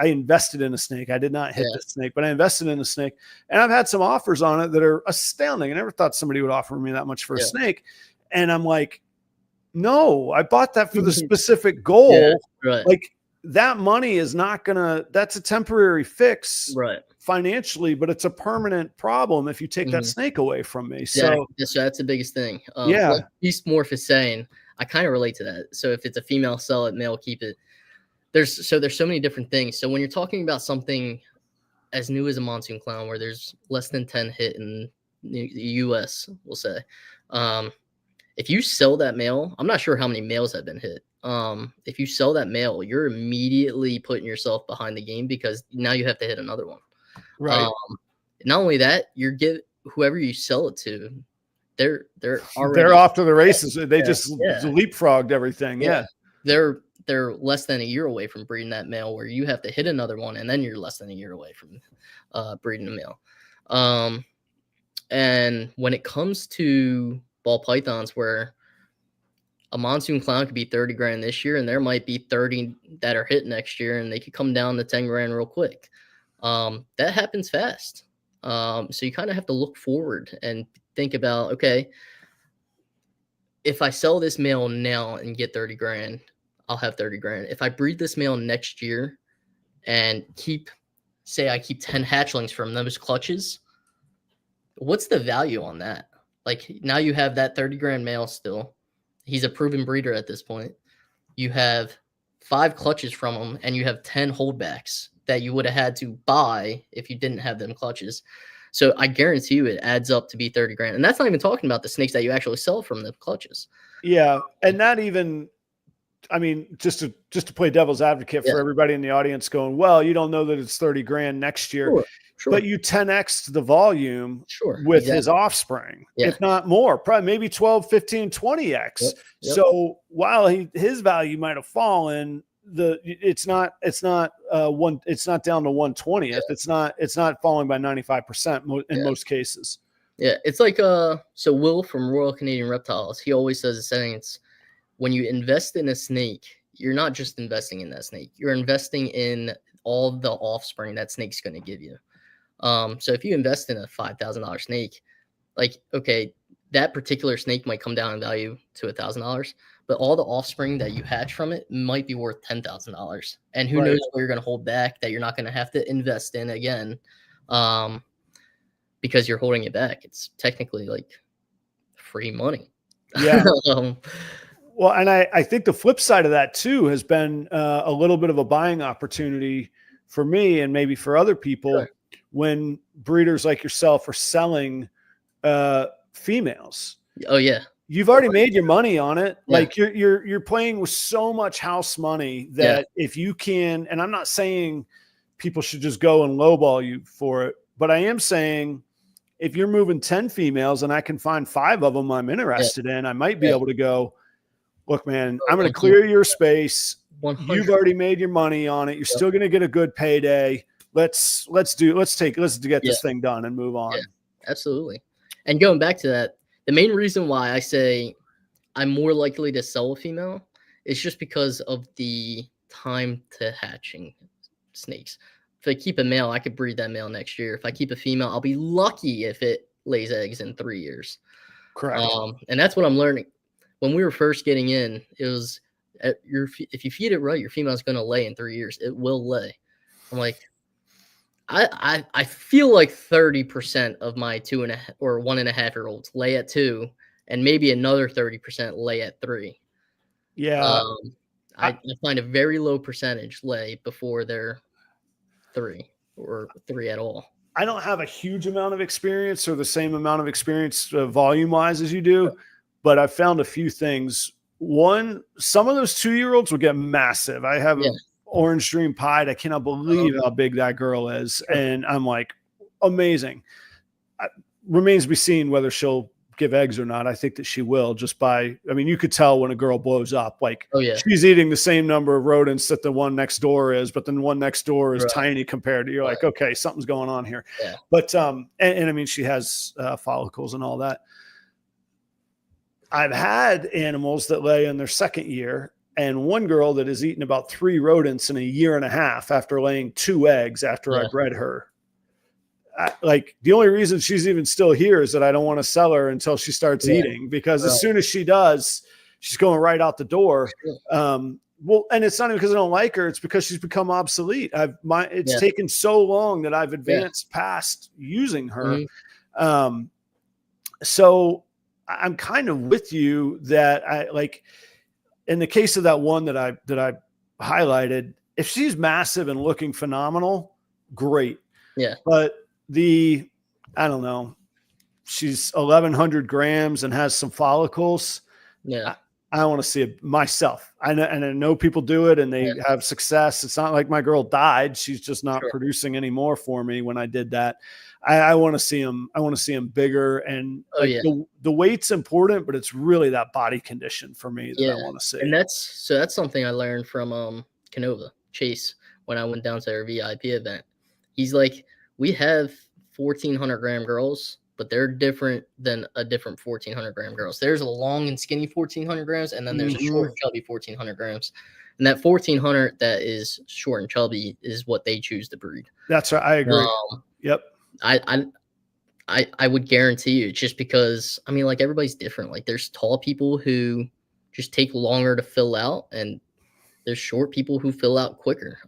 invested in a snake. I did not hit the snake, but I invested in a snake, and I've had some offers on it that are astounding. I never thought somebody would offer me that much for a snake. And I'm like, no, I bought that for the specific goal. Right. Like that money is not gonna, that's a temporary fix financially, but it's a permanent problem if you take that snake away from me. So that's the biggest thing. Yeah. Like Beast Morph is saying, I kind of relate to that. So if it's a female, sell it, male, keep it. There's so many different things. So when you're talking about something as new as a Monsoon clown, where there's less than 10 hit in the US, we'll say, if you sell that male, I'm not sure how many males have been hit. If you sell that male, you're immediately putting yourself behind the game, because now you have to hit another one. Right. Not only that, whoever you sell it to, they're off to the races. They just leapfrogged everything. Yeah. They're less than a year away from breeding that male, where you have to hit another one, and then you're less than a year away from breeding a male. And when it comes to ball pythons, where a Monsoon clown could be 30 grand this year, and there might be 30 that are hit next year, and they could come down to 10 grand real quick. That happens fast. So you kind of have to look forward and think about, okay, if I sell this male now and get 30 grand, I'll have 30 grand. If I breed this male next year and say I keep 10 hatchlings from those clutches, what's the value on that? Like, now you have that 30 grand male still. He's a proven breeder at this point. You have 5 clutches from him, and you have 10 holdbacks that you would have had to buy if you didn't have them clutches. So I guarantee you it adds up to be 30 grand. And that's not even talking about the snakes that you actually sell from the clutches. Yeah. And not even, I mean, just to play devil's advocate for everybody in the audience going, well, you don't know that it's 30 grand next year, but you 10x the volume with his offspring, if not more, probably maybe 12, 15, 20x. So while his value might have fallen, it's not down to 1/20th. It's not falling by 95% in most cases. Yeah. It's like, so Will from Royal Canadian Reptiles, he always says the sentence, when you invest in a snake, you're not just investing in that snake. You're investing in all the offspring that snake's going to give you. So if you invest in a $5,000 snake, like, okay, that particular snake might come down in value to $1,000, but all the offspring that you hatch from it might be worth $10,000. And who knows what you're going to hold back that you're not going to have to invest in again, because you're holding it back. It's technically like free money. Yeah. Well, and I think the flip side of that too has been a little bit of a buying opportunity for me, and maybe for other people, when breeders like yourself are selling females. Oh yeah. You've already made your money on it. Like you're playing with so much house money that if you can, and I'm not saying people should just go and lowball you for it, but I am saying if you're moving 10 females and I can find 5 of them I'm interested in, I might be able to go, look, man, I'm going to clear your space. 100. You've already made your money on it. You're still going to get a good payday. Let's get this thing done and move on. Yeah, absolutely. And going back to that, the main reason why I say I'm more likely to sell a female is just because of the time to hatching snakes. If I keep a male, I could breed that male next year. If I keep a female, I'll be lucky if it lays eggs in 3 years. Correct. And that's what I'm learning. When we were first getting in, it was if you feed it right, your female's going to lay in 3 years. It will lay. I'm like, I feel like 30% of my 2.5 or 1.5 year olds lay at 2, and maybe another 30% lay at 3. Yeah. I find a very low percentage lay before they're 3 or 3 at all. I don't have a huge amount of experience or the same amount of experience volume wise as you do, but I've found a few things. One, some of those 2-year-olds will get massive. I have an Orange Dream Pied. I cannot believe how big that girl is. And I'm like, amazing. Remains to be seen whether she'll give eggs or not. I think that she will, just by, I mean, you could tell when a girl blows up, like Oh yeah. she's eating the same number of rodents that the one next door is, but then the one next door is Right. tiny compared to, you're like, okay, something's going on here. Yeah. But, and I mean, she has follicles and all that. I've had animals that lay in their second year, and one girl that has eaten about 3 rodents in a year and a half after laying 2 eggs after I bred her. Like the only reason she's even still here is that I don't want to sell her until she starts eating, because as soon as she does, she's going right out the door. Well, and it's not even because I don't like her. It's because she's become obsolete. It's taken so long that I've advanced past using her. So I'm kind of with you that I like, in the case of that one that I highlighted, if she's massive and looking phenomenal, great. Yeah. But I don't know, she's 1,100 grams and has some follicles. Yeah. I want to see it myself. And I know people do it and they have success. It's not like my girl died. She's just not Sure. producing anymore for me when I did that. I want to see him. I want to see him bigger. And the weight's important, but it's really that body condition for me that I want to see. And that's something I learned from Canova Chase when I went down to their VIP event. He's like, we have 1,400 gram girls, but they're different than a different 1,400 gram girls. There's a long and skinny 1,400 grams, and then there's a short and chubby 1,400 grams. And that 1,400 that is short and chubby is what they choose to breed. That's right. I agree. Yep. I would guarantee you, just because, I mean, like, everybody's different. Like, there's tall people who just take longer to fill out, and there's short people who fill out quicker.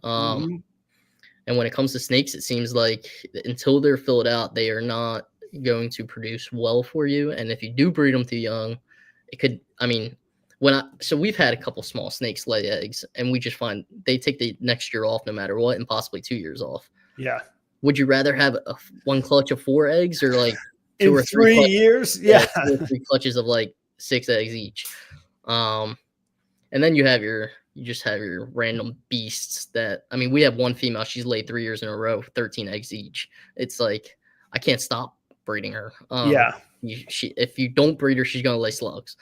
And when it comes to snakes, it seems like until they're filled out, they are not going to produce well for you. And if you do breed them too young, it could, I mean, so we've had a couple small snakes lay eggs, and we just find they take the next year off no matter what, and possibly 2 years off. Yeah. Would you rather have one clutch of 4 eggs, or like 2 or 3 years? Yeah. 2 or 3 clutches of like 6 eggs each. And then you just have your random beasts that, I mean, we have one female, she's laid 3 years in a row, 13 eggs each. It's like, I can't stop breeding her. If you don't breed her, she's going to lay slugs.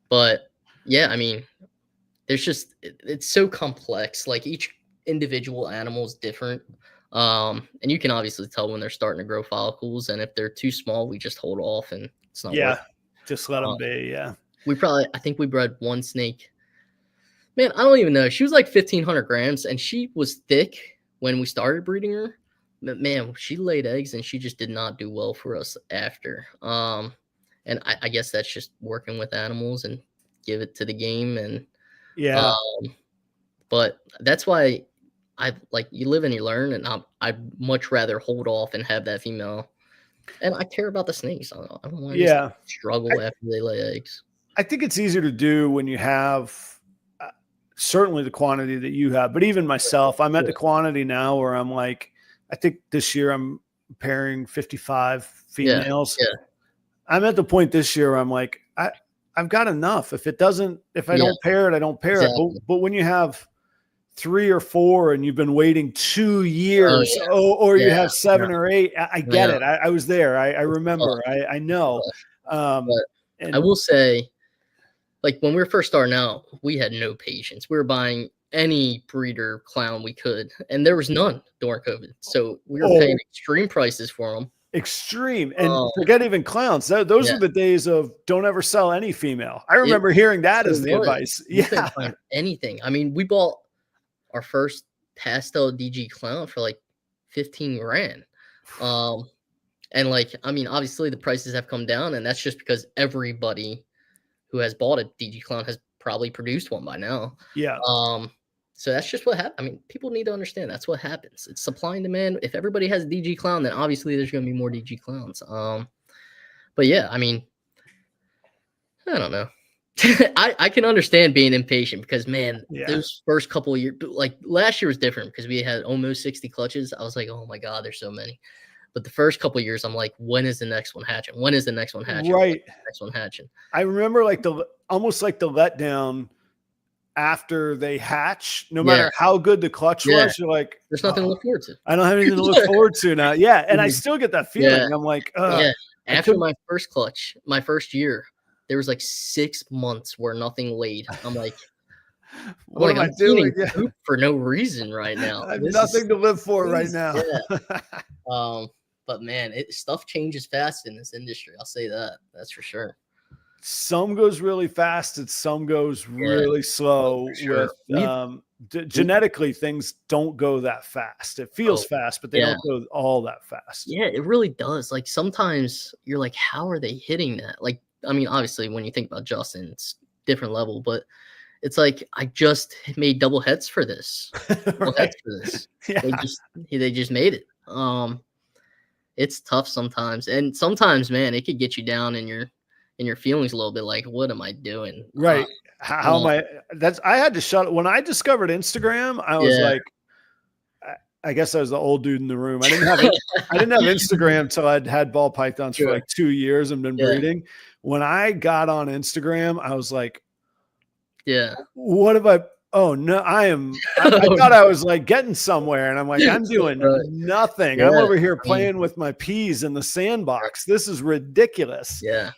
But yeah, I mean, it's so complex. Like, each individual animal is different. And you can obviously tell when they're starting to grow follicles, and if they're too small, we just hold off and it's not worth it. Just let them be. Yeah. I think we bred one snake. Man, I don't even know. She was like 1,500 grams, and she was thick when we started breeding her. But man, she laid eggs, and she just did not do well for us after. And I guess that's just working with animals and give it to the game. And but that's why you live and you learn, and I'd much rather hold off and have that female. And I care about the snakes. I don't want to struggle after they lay eggs. I think it's easier to do when you have certainly the quantity that you have, but even myself, I'm at the quantity now where I'm like, I think this year I'm pairing 55 females. Yeah. I'm at the point this year where I'm like, I've got enough. If I don't pair it, I don't pair it. But when you have 3 or 4 and you've been waiting 2 years, or you have 7 or 8, I get it. I was there. I remember. I know. And I will say, like, when we were first starting out, we had no patience. We were buying any breeder clown we could, and there was none during COVID. So we were paying extreme prices for them. Extreme. And forget even clowns. Those are the days of don't ever sell any female. I remember hearing that as the advice. You couldn't find anything. I mean, we bought our first pastel DG clown for like 15 grand. And like, I mean, obviously the prices have come down, and that's just because everybody who has bought a DG clown has probably produced one by now. Yeah. So that's just what happens. I mean, people need to understand that's what happens. It's supply and demand. If everybody has a DG clown, then obviously there's going to be more DG clowns. But yeah, I mean, I don't know. I can understand being impatient because, man, those first couple of years, like last year was different because we had almost 60 clutches. I was like, oh my God, there's so many. But the first couple of years, I'm like, when is the next one hatching? When is the next one hatching? Right. Next one hatching. I remember like almost like the letdown after they hatch, no matter how good the clutch was, you're like, there's nothing to look forward to. I don't have anything to look forward to now. Yeah. And I still get that feeling. I'm like, After my first clutch, my first year, there was like 6 months where nothing laid. I'm like, what am I I'm doing? eating poop for no reason right now. I have This is nothing to live for right crazy. now. Yeah. But man, stuff changes fast in this industry. I'll say that. That's for sure. Some goes really fast and some goes really slow. Sure. Genetically, things don't go that fast. It feels fast, but they don't go all that fast. Yeah, it really does. Like sometimes you're like, how are they hitting that? Like, I mean, obviously when you think about Justin, it's different level, but it's like I just made double heads for this. Double heads for this. Yeah. They just made it. It's tough sometimes. And sometimes, man, it could get you down in your feelings a little bit, like, what am I doing? Right. How am I? I had to shut when I discovered Instagram, I was like, I guess I was the old dude in the room. I didn't have Instagram till I'd had ball pythons for like 2 years and been breeding. When I got on Instagram, I was like, what have I? Oh no, I thought I was like getting somewhere, and I'm like, I'm doing nothing. I'm over here playing with my peas in the sandbox. This is ridiculous. Yeah.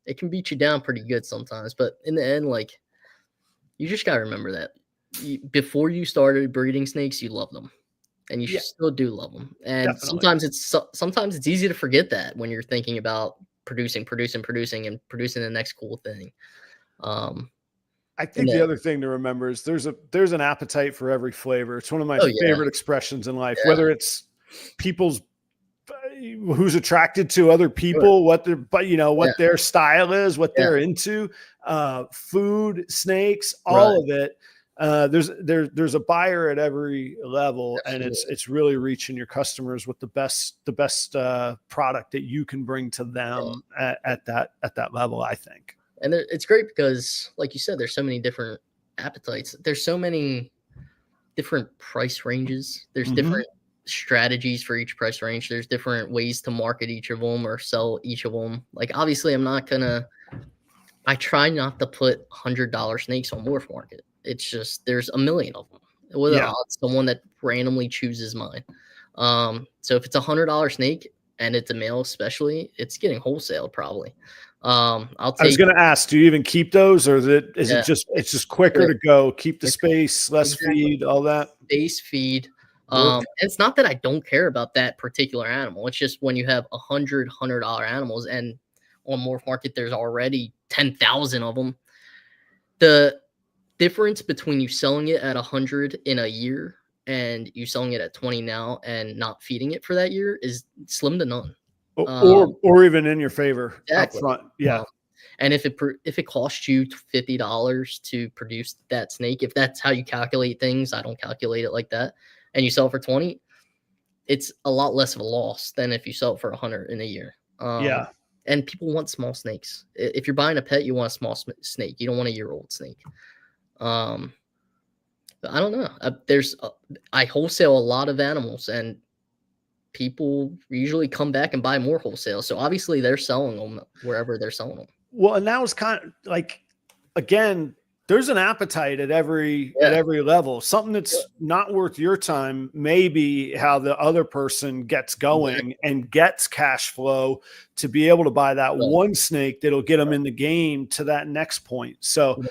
It can beat you down pretty good sometimes, but in the end, like, you just gotta remember that before you started breeding snakes, you love them, and you still do love them. And sometimes it's easy to forget that when you're thinking about producing, and producing the next cool thing. I think the other thing to remember is there's an appetite for every flavor. It's one of my favorite expressions in life, whether it's people's who's attracted to other people, what their style is, what they're into, food, snakes, all of it. There's a buyer at every level. Absolutely. And it's really reaching your customers with the best product that you can bring to them at that level, I think. And it's great because, like you said, there's so many different appetites. There's so many different price ranges. There's different strategies for each price range. There's different ways to market each of them or sell each of them. Like, obviously, I try not to put $100 snakes on MorphMarket. It's just, there's a million of them. What are the odds someone that randomly chooses mine? So if it's $100 snake and it's a male, especially, it's getting wholesale probably. I was going to ask, do you even keep those, or is it just quicker to go, keep the space, less feed, all that? Space, feed. It's not that I don't care about that particular animal. It's just when you have $100 animals, and on MorphMarket there's already 10,000 of them. The difference between you selling it at 100 in a year and you selling it at 20 now and not feeding it for that year is slim to none. Or even in your favor up front. Yeah. And if it costs you $50 to produce that snake, if that's how you calculate things, I don't calculate it like that, and you sell it for 20, it's a lot less of a loss than if you sell it for 100 in a year. And people want small snakes. If you're buying a pet, you want a small snake. You don't want a year-old snake. But I don't know. I wholesale a lot of animals, and people usually come back and buy more wholesale. So obviously they're selling them wherever they're selling them. Well, and that was kind of like, again, there's an appetite at every level. Something that's not worth your time may be how the other person gets going and gets cash flow to be able to buy that one snake that'll get them in the game to that next point. So,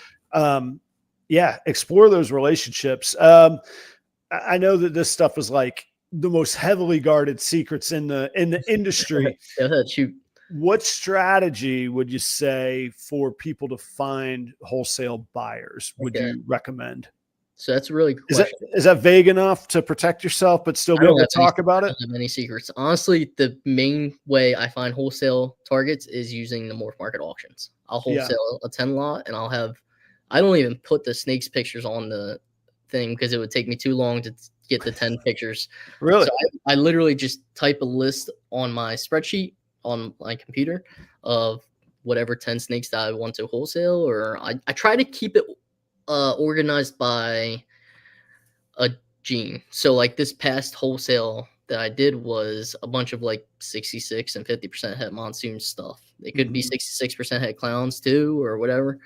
explore those relationships. I know that this stuff is like the most heavily guarded secrets in the industry. Shoot. What strategy would you say for people to find wholesale buyers would you recommend? So that's a really good question. Is that vague enough to protect yourself, but still be able to talk about it? I don't have any secrets. Honestly, the main way I find wholesale targets is using the MorphMarket auctions. I'll wholesale a 10 lot, and I don't even put the snakes pictures on the thing because it would take me too long to get the 10 pictures. Really? So I literally just type a list on my spreadsheet on my computer of whatever 10 snakes that I want to wholesale, or I try to keep it organized by a gene. So like this past wholesale that I did was a bunch of like 66 and 50% het Monsoon stuff. It could be 66% het clowns too, or whatever.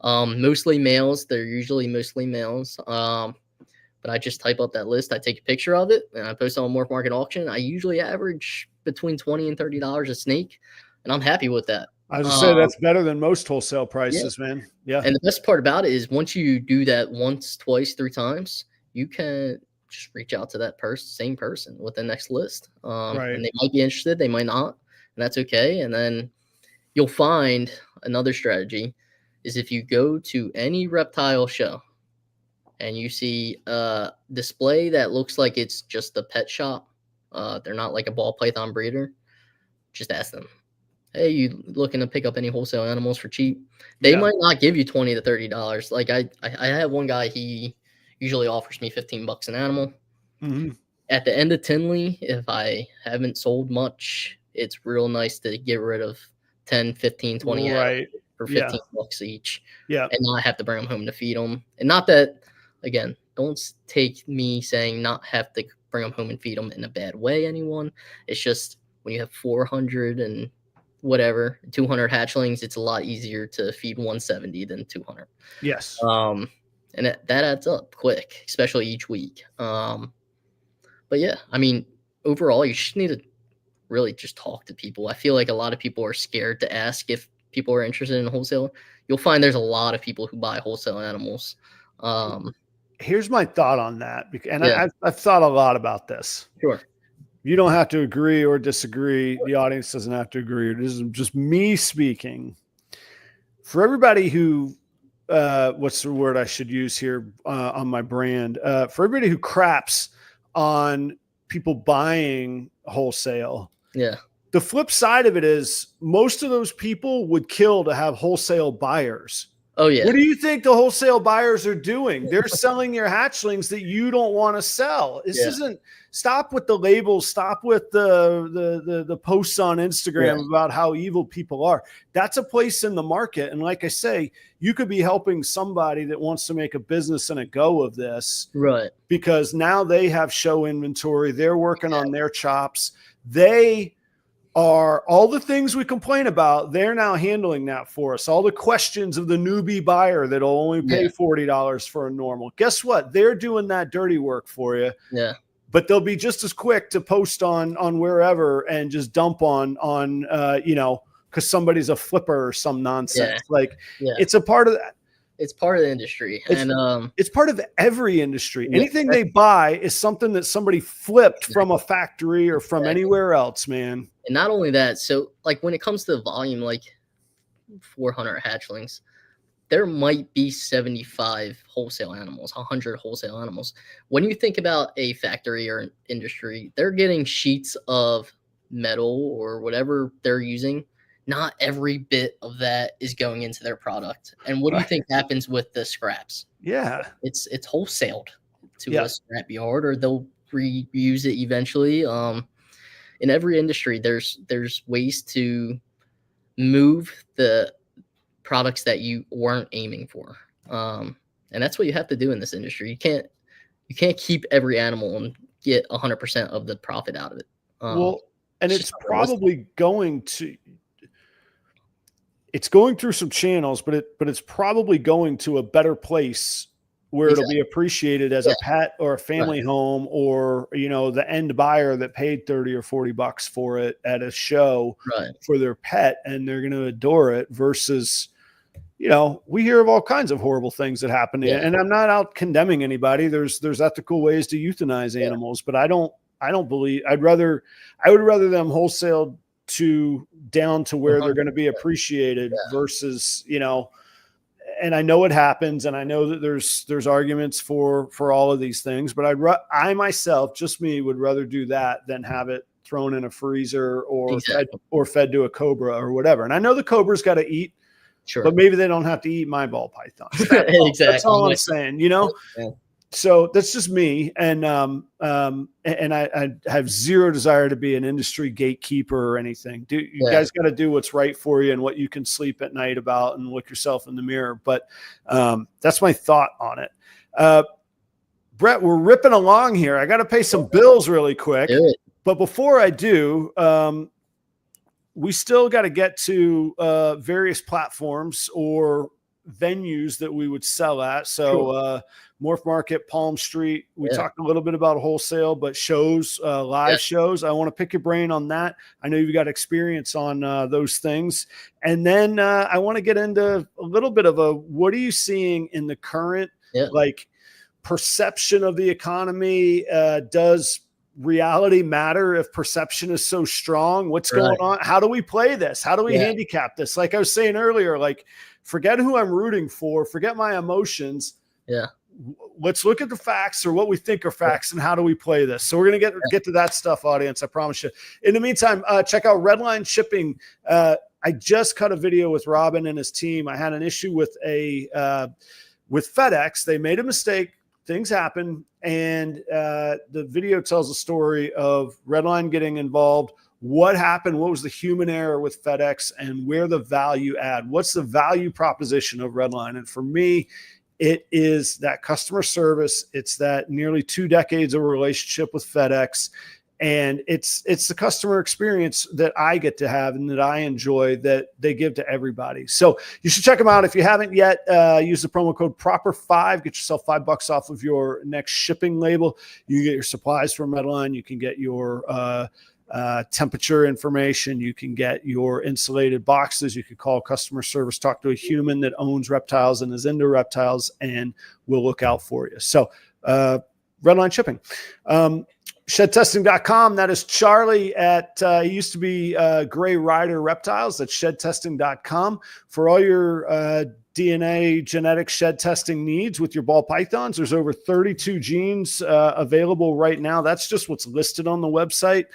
Mostly males. They're usually mostly males. But I just type up that list. I take a picture of it and I post it on MorphMarket auction. I usually average between $20 and $30 a snake, and I'm happy with that. I was gonna say that's better than most wholesale prices, man. Yeah. And the best part about it is once you do that once, twice, 3 times, you can just reach out to that same person with the next list. Right. And they might be interested, they might not, and that's okay. And then you'll find another strategy is if you go to any reptile show and you see a display that looks like it's just a pet shop, they're not like a ball python breeder, just ask them, hey, you looking to pick up any wholesale animals for cheap? They might not give you $20 to $30. Like I have one guy, he usually offers me $15 an animal. At the end of Tinley, if I haven't sold much, it's real nice to get rid of 10, 15, 20 animals for $15 each. And not have to bring them home to feed them. And not that, again, don't take me saying not have to bring them home and feed them in a bad way, anyone. It's just when you have 400 and whatever 200 hatchlings, it's a lot easier to feed 170 than 200. Yes. And that adds up quick, especially each week. But yeah, I mean, overall, you just need to really just talk to people. I feel like a lot of people are scared to ask if people are interested in wholesale. You'll find there's a lot of people who buy wholesale animals. Here's my thought on that, and I've thought a lot about this. Sure. You don't have to agree or disagree. The audience doesn't have to agree. This is just me speaking. For everybody who, what's the word I should use here on my brand? For everybody who craps on people buying wholesale. Yeah. The flip side of it is most of those people would kill to have wholesale buyers. Oh, yeah. What do you think the wholesale buyers are doing? They're selling your hatchlings that you don't want to sell. This isn't, stop with the labels, stop with the posts on Instagram about how evil people are. That's a place in the market. And like I say, you could be helping somebody that wants to make a business and a go of this. Right. Because now they have show inventory. They're working on their chops. They are all the things we complain about. They're now handling that for us. All the questions of the newbie buyer that'll only pay $40 for a normal. Guess what? They're doing that dirty work for you. Yeah. But they'll be just as quick to post on wherever and just dump on you know, because somebody's a flipper or some nonsense. It's a part of that. It's part of the industry. It's part of every industry. Anything they buy is something that somebody flipped from a factory or from anywhere else, man. And not only that, so like when it comes to volume, like 400 hatchlings, there might be 75 wholesale animals, 100 wholesale animals. When you think about a factory or an industry, they're getting sheets of metal or whatever they're using. Not every bit of that is going into their product. And what do you think happens with the scraps? Yeah. It's wholesaled to a scrap yard, or they'll reuse it eventually. In every industry, there's ways to move the products that you weren't aiming for. And that's what you have to do in this industry. You can't keep every animal and get 100% of the profit out of it. It's probably going to, it's going through some channels, but it's probably going to a better place where it'll be appreciated as a pet or a family home, or, you know, the end buyer that paid 30 or 40 bucks for it at a show for their pet, and they're going to adore it versus, you know, we hear of all kinds of horrible things that happen. And I'm not out condemning anybody. There's ethical ways to euthanize animals, but I don't believe I would rather them wholesale down to where they're going to be appreciated versus, you know, and I know it happens, and I know that there's arguments for all of these things, but I myself, just me, would rather do that than have it thrown in a freezer or fed to a cobra or whatever. And I know the cobra's got to eat, but maybe they don't have to eat my ball pythons. That's all I'm saying, you know? So that's just me. And I have zero desire to be an industry gatekeeper or anything. You guys got to do what's right for you and what you can sleep at night about and look yourself in the mirror. But that's my thought on it. Brett, we're ripping along here. I got to pay some bills really quick. But before I do, we still got to get to various platforms or venues that we would sell at. So MorphMarket, Palm Street. We talked a little bit about wholesale, but shows, live shows. I want to pick your brain on that. I know you've got experience on those things. And then I want to get into a little bit of what are you seeing in the current like perception of the economy? Does reality matter if perception is so strong? What's going on? How do we play this? How do we handicap this? Like I was saying earlier, like forget who I'm rooting for, forget my emotions. Let's look at the facts, or what we think are facts, and how do we play this? So we're going to get to that stuff, audience. I promise you. In the meantime, check out Redline Shipping. I just cut a video with Robin and his team. I had an issue with with FedEx. They made a mistake. Things happen. And the video tells a story of Redline getting involved. What happened? What was the human error with FedEx, and where the value add? What's the value proposition of Redline? And for me, it is that customer service. It's that nearly 2 decades of a relationship with FedEx. And it's the customer experience that I get to have and that I enjoy, that they give to everybody. So you should check them out. If you haven't yet, use the promo code PROPER5, get yourself $5 off of your next shipping label. You can get your supplies from Redline. You can get your temperature information. You can get your insulated boxes. You can call customer service, talk to a human that owns reptiles and is into reptiles, and we'll look out for you. So Redline Shipping. Shedtesting.com. That is Charlie at, he used to be Gray Rider Reptiles. That's shedtesting.com for all your DNA genetic shed testing needs with your ball pythons. There's over 32 genes available right now. That's just what's listed on the website.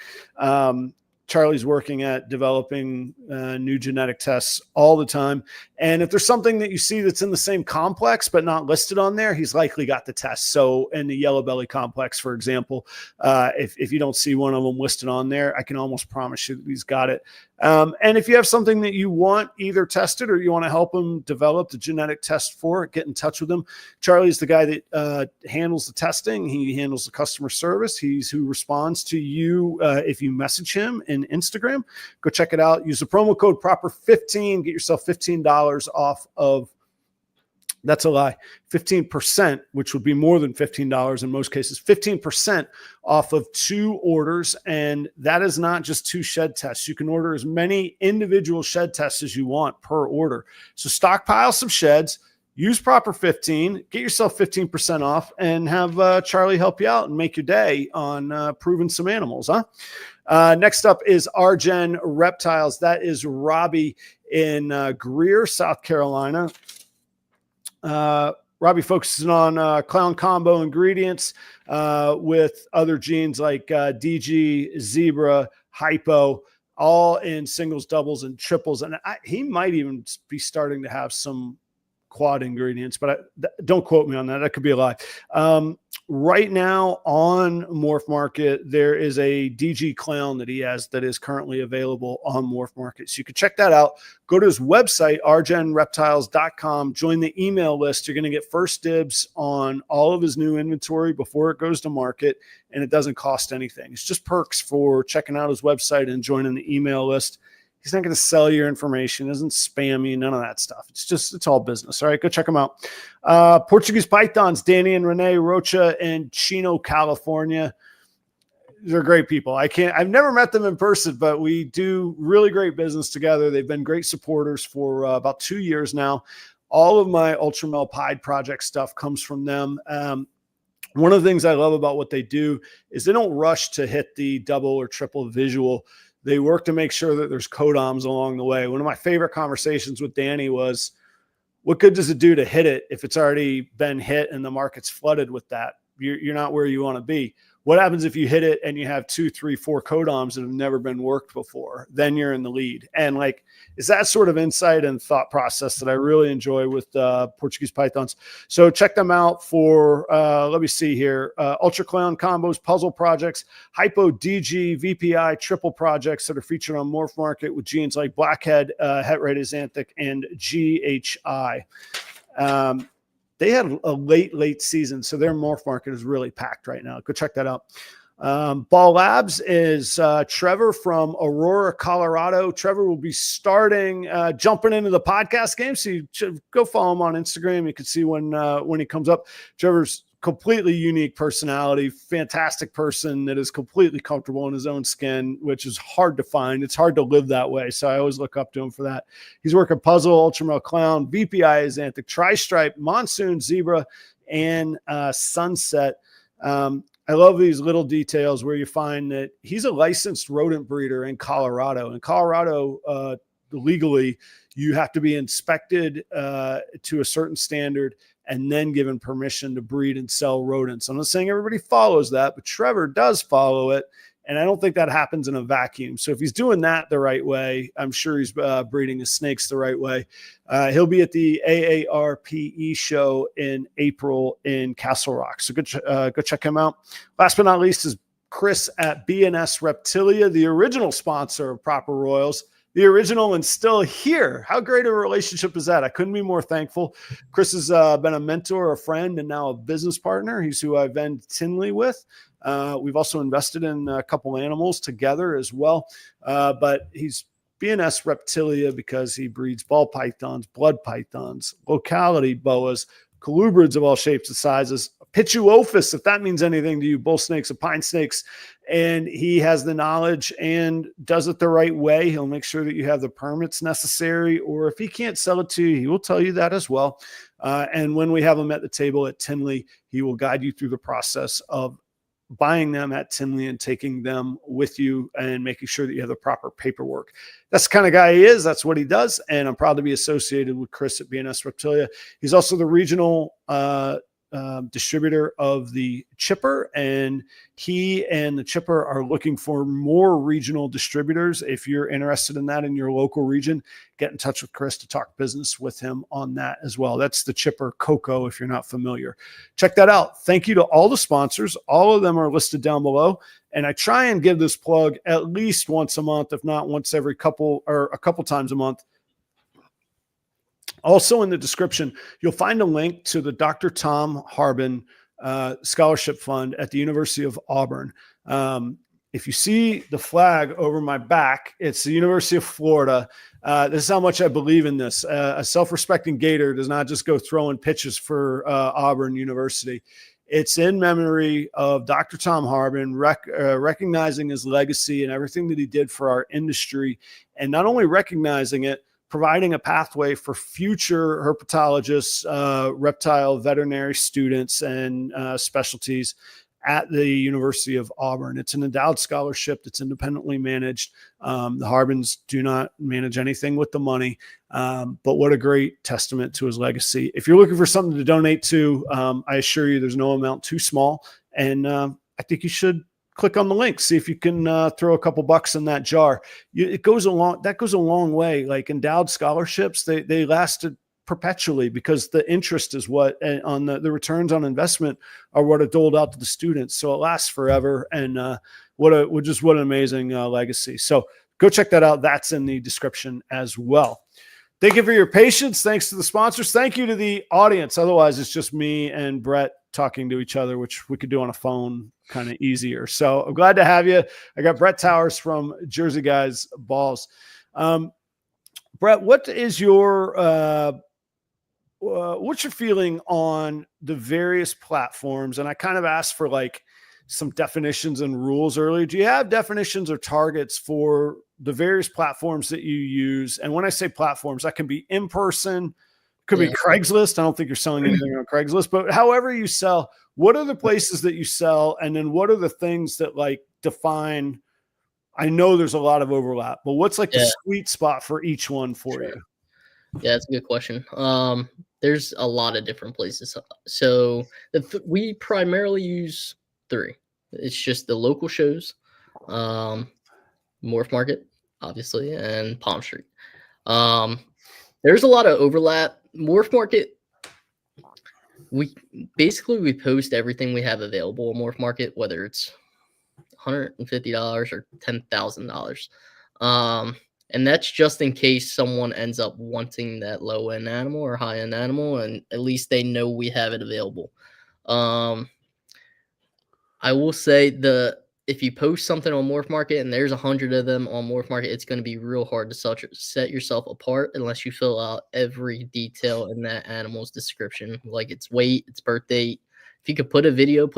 Charlie's working at developing new genetic tests all the time. And if there's something that you see that's in the same complex but not listed on there, he's likely got the test. So in the yellow belly complex, for example, if you don't see one of them listed on there, I can almost promise you that he's got it. And if you have something that you want either tested, or you want to help him develop the genetic test for it, get in touch with him. Charlie's the guy that handles the testing. He handles the customer service. He's who responds to you if you message him in Instagram. Go check it out. Use the promo code PROPER15. Get yourself $15 off of, that's a lie, 15%, which would be more than $15 in most cases, 15% off of 2 orders. And that is not just 2 shed tests. You can order as many individual shed tests as you want per order. So stockpile some sheds, use Proper15, get yourself 15% off, and have Charlie help you out and make your day on proving some animals, huh? Next up is Argen Reptiles. That is Robbie in Greer, South Carolina. Robbie focuses on clown combo ingredients with other genes like DG, zebra, hypo, all in singles, doubles, and triples. And he might even be starting to have some quad ingredients, but don't quote me on that. That could be a lie. Right now on MorphMarket, there is a DG clown that he has that is currently available on MorphMarket. So you can check that out. Go to his website, argenreptiles.com, join the email list. You're going to get first dibs on all of his new inventory before it goes to market, and it doesn't cost anything. It's just perks for checking out his website and joining the email list. He's not going to sell your information, doesn't spam you, none of that stuff. It's all business. All right, go check them out. Portuguese pythons, Danny and Renee Rocha in Chino, California. They're great people. I've never met them in person, but we do really great business together. They've been great supporters for about 2 years now. All of my Ultramel Pied project stuff comes from them. One of the things I love about what they do is they don't rush to hit the double or triple visual. They work to make sure that there's codoms along the way. One of my favorite conversations with Danny was, what good does it do to hit it if it's already been hit and the market's flooded with that? You're not where you want to be. What happens if you hit it and you have 2, 3, 4 codoms that have never been worked before? Then you're in the lead. And like, it's that sort of insight and thought process that I really enjoy with Portuguese pythons. So check them out for, let me see here, Ultra Clown combos, puzzle projects, Hypo, DG, VPI, triple projects that are featured on MorphMarket with genes like Blackhead, Het-Red Xanthic, and GHI. They had a late season, so their MorphMarket is really packed right now. Go check that out. Ball Labs is Trevor from Aurora, Colorado. Trevor will be starting jumping into the podcast game, so you should go follow him on Instagram. You can see when he comes up. Trevor's completely unique personality, fantastic person that is completely comfortable in his own skin, which is hard to find. It's hard to live that way, so I always look up to him for that. He's working Puzzle, Ultramel Clown, VPI is Xanthic, Tri-Stripe, Monsoon, Zebra, and Sunset. I love these little details where you find that he's a licensed rodent breeder in Colorado. In Colorado, legally, you have to be inspected to a certain standard and then given permission to breed and sell rodents. I'm not saying everybody follows that, but Trevor does follow it. And I don't think that happens in a vacuum. So if he's doing that the right way, I'm sure he's breeding his snakes the right way. He'll be at the AARPE show in April in Castle Rock. So go check him out. Last but not least is Chris at BNS Reptilia, the original sponsor of Proper Royals. The original and still here. How great a relationship is that? I couldn't be more thankful. Chris has been a mentor, a friend, and now a business partner. He's who I've been Tinley with. We've also invested in a couple animals together as well. But he's BNS Reptilia because he breeds ball pythons, blood pythons, locality boas, colubrids of all shapes and sizes, Pituophis, if that means anything to you, bull snakes and pine snakes. And he has the knowledge and does it the right way. He'll make sure that you have the permits necessary, or if he can't sell it to you, he will tell you that as well. And when we have him at the table at Tinley, he will guide you through the process of buying them at Tinley and taking them with you and making sure that you have the proper paperwork. That's the kind of guy he is. That's what he does. And I'm proud to be associated with Chris at BNS Reptilia. He's also the regional distributor of the Chipper, and he and the Chipper are looking for more regional distributors. If you're interested in that in your local region, get in touch with Chris to talk business with him on that as well. That's the Chipper Cocoa, if you're not familiar. Check that out. Thank you to all the sponsors. All of them are listed down below. And I try and give this plug at least once a month, if not once every couple or a couple times a month. Also in the description, you'll find a link to the Dr. Tom Harbin Scholarship Fund at the University of Auburn. If you see the flag over my back, it's the University of Florida. This is how much I believe in this. A self-respecting Gator does not just go throwing pitches for Auburn University. It's in memory of Dr. Tom Harbin, recognizing his legacy and everything that he did for our industry, and not only recognizing it, providing a pathway for future herpetologists, reptile veterinary students, and specialties at the University of Auburn. It's an endowed scholarship that's independently managed. The Harbins do not manage anything with the money, but what a great testament to his legacy. If you're looking for something to donate to, I assure you there's no amount too small, and I think you should click on the link, see if you can throw a couple bucks in that jar. It goes along. That goes a long way. Like endowed scholarships, they lasted perpetually because the interest is what on the returns on investment are what are doled out to the students. So it lasts forever. And what an amazing legacy. So go check that out. That's in the description as well. Thank you for your patience. Thanks to the sponsors. Thank you to the audience. Otherwise, it's just me and Brett talking to each other, which we could do on a phone kind of easier. So I'm glad to have you. I got Brett Towers from Jersey Guys Balls. Brett, what is your what's your feeling on the various platforms? And I kind of asked for like some definitions and rules earlier. Do you have definitions or targets for the various platforms that you use? And when I say platforms, that can be in person, could be Craigslist. I don't think you're selling anything on Craigslist, but however you sell, what are the places that you sell? And then what are the things that like define? I know there's a lot of overlap, but what's like the sweet spot for each one for you? Yeah, that's a good question. There's a lot of different places. So we primarily use 3. It's just the local shows, MorphMarket, obviously, and Palm Street. There's a lot of overlap. MorphMarket, we post everything we have available on MorphMarket, whether it's $150 or $10,000. And that's just in case someone ends up wanting that low-end animal or high-end animal, and at least they know we have it available. I will say the if you post something on MorphMarket and there's 100 of them on MorphMarket, it's going to be real hard to set yourself apart unless you fill out every detail in that animal's description, like its weight, its birth date. If you could put a video,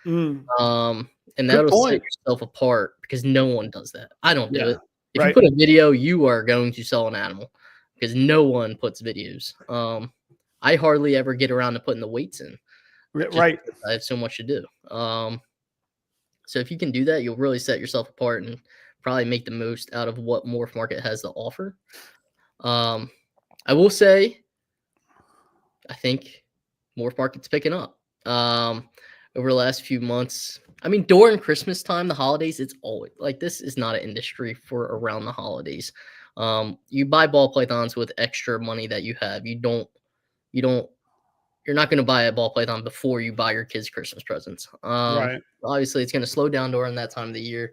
Mm. and Good that'll set point. yourself apart because no one does that. I don't do Yeah. it. If you Right. put a video, you are going to sell an animal because no one puts videos. I hardly ever get around to putting the weights in. just Right. because I have so much to do. So if you can do that, you'll really set yourself apart and probably make the most out of what MorphMarket has to offer. I will say, I think MorphMarket's picking up over the last few months. I mean, during Christmas time, the holidays, it's always like this is not an industry for around the holidays. You buy ball pythons with extra money that you have. You're not going to buy a ball python before you buy your kids Christmas presents. Right. Obviously, it's going to slow down during that time of the year.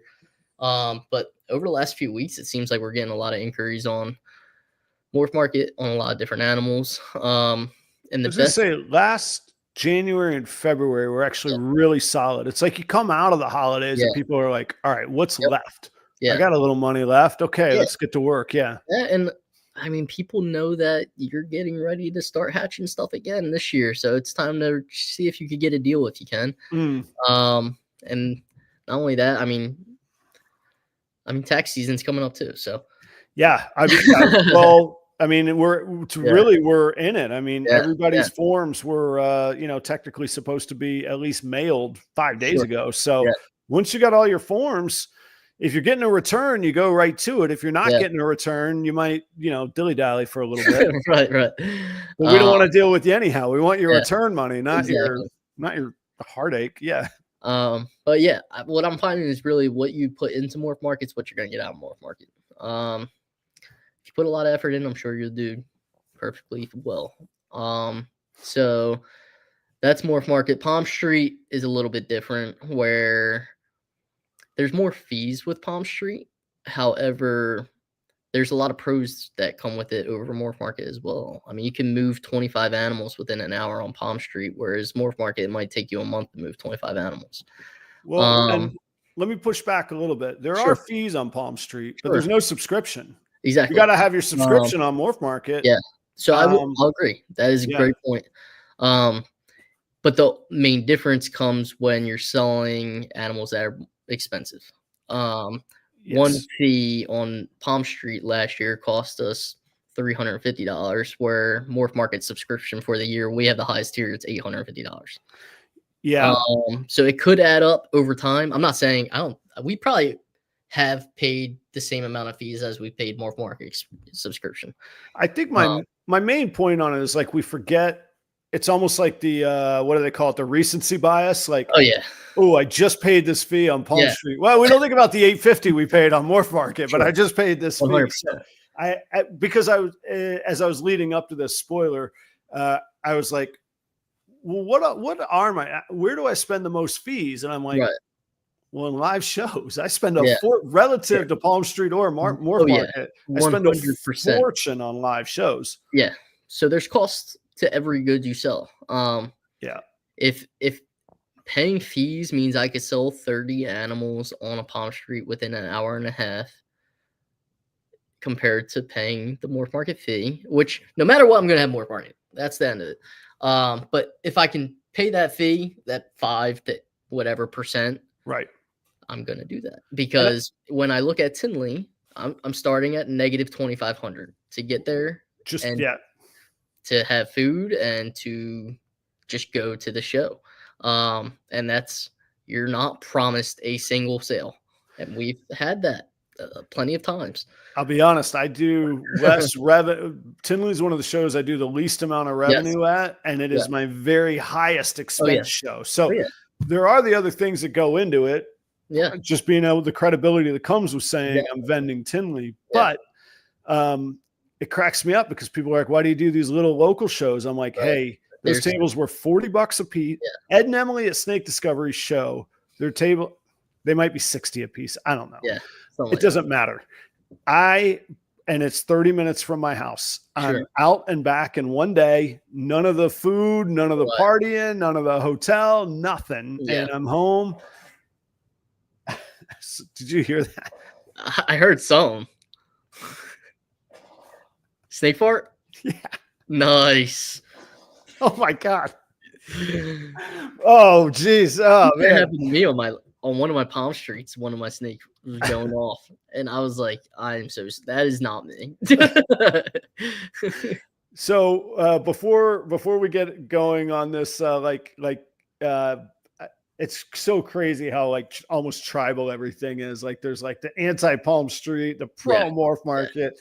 But over the last few weeks, it seems like we're getting a lot of inquiries on MorphMarket on a lot of different animals. And the I was gonna best, say last January and February were actually really solid. It's like you come out of the holidays and people are like, all right, what's left? I got a little money left. Okay, let's get to work. Yeah. And I mean, people know that you're getting ready to start hatching stuff again this year. So it's time to see if you could get a deal if you can. And not only that, I mean, tax season's coming up too. So yeah, I mean, well, I mean, we're in it. I mean, everybody's forms were, technically supposed to be at least mailed 5 days ago. So once you got all your forms, if you're getting a return, you go right to it. If you're not getting a return, you might, dilly-dally for a little bit. Right. But we don't want to deal with you anyhow. We want your return money, not your heartache. Yeah. But yeah, what I'm finding is really what you put into MorphMarket's what you're going to get out of MorphMarket. If you put a lot of effort in, I'm sure you'll do perfectly well. So that's MorphMarket. Palm Street is a little bit different where there's more fees with Palm Street. However, there's a lot of pros that come with it over MorphMarket as well. I mean, you can move 25 animals within an hour on Palm Street, whereas MorphMarket, it might take you a month to move 25 animals. Well, and let me push back a little bit. There are fees on Palm Street, but there's no subscription. Exactly. You got to have your subscription on MorphMarket. Yeah. So I'll agree. That is a great point. But the main difference comes when you're selling animals that are expensive. One fee on Palm Street last year cost us $350, where MorphMarket subscription for the year, we have the highest tier, it's $850. Yeah. So it could add up over time. I'm not saying we probably have paid the same amount of fees as we paid MorphMarket subscription. I think my main point on it is like we forget. It's almost like the what do they call it? The recency bias. Like, I just paid this fee on Palm Street. Well, we don't think about the $850 we paid on MorphMarket, but I just paid this 100%. Fee. So because I was as I was leading up to this spoiler, I was like, well, what are my? Where do I spend the most fees? And I'm like, well, in live shows, I spend relative to Palm Street or MorphMarket. I spend a fortune on live shows. Yeah. So there's costs to every good you sell. If paying fees means I could sell 30 animals on a Palm Street within an hour and a half compared to paying the MorphMarket fee, which no matter what, I'm going to have MorphMarket. That's the end of it. But if I can pay that fee, that 5 to whatever percent, I'm going to do that because when I look at Tinley, I'm starting at negative 2,500 to get there. To have food and to just go to the show. And that's, you're not promised a single sale. And we've had that plenty of times. I'll be honest. I do less revenue. Tinley is one of the shows I do the least amount of revenue at, and it is my very highest expense show. So there are the other things that go into it. Yeah. Just being able, the credibility that comes with saying I'm vending Tinley, but, it cracks me up because people are like, why do you do these little local shows? I'm like, hey, those tables were $40 a piece. Ed and Emily at Snake Discovery show, their table, they might be 60 a piece. I don't know. It doesn't matter. And it's 30 minutes from my house. I'm out and back in one day, none of the food, none of the partying, none of the hotel, nothing. And I'm home. Did you hear that? I heard some. Snake fart? Yeah. Nice. Oh my God. Oh geez. Oh That man. happened to me on one of my palm streets. One of my snakes was going off, and I was like, that is not me. So before we get going on this, uh, it's so crazy how like almost tribal everything is. Like there's like the anti Palm Street, the pro MorphMarket.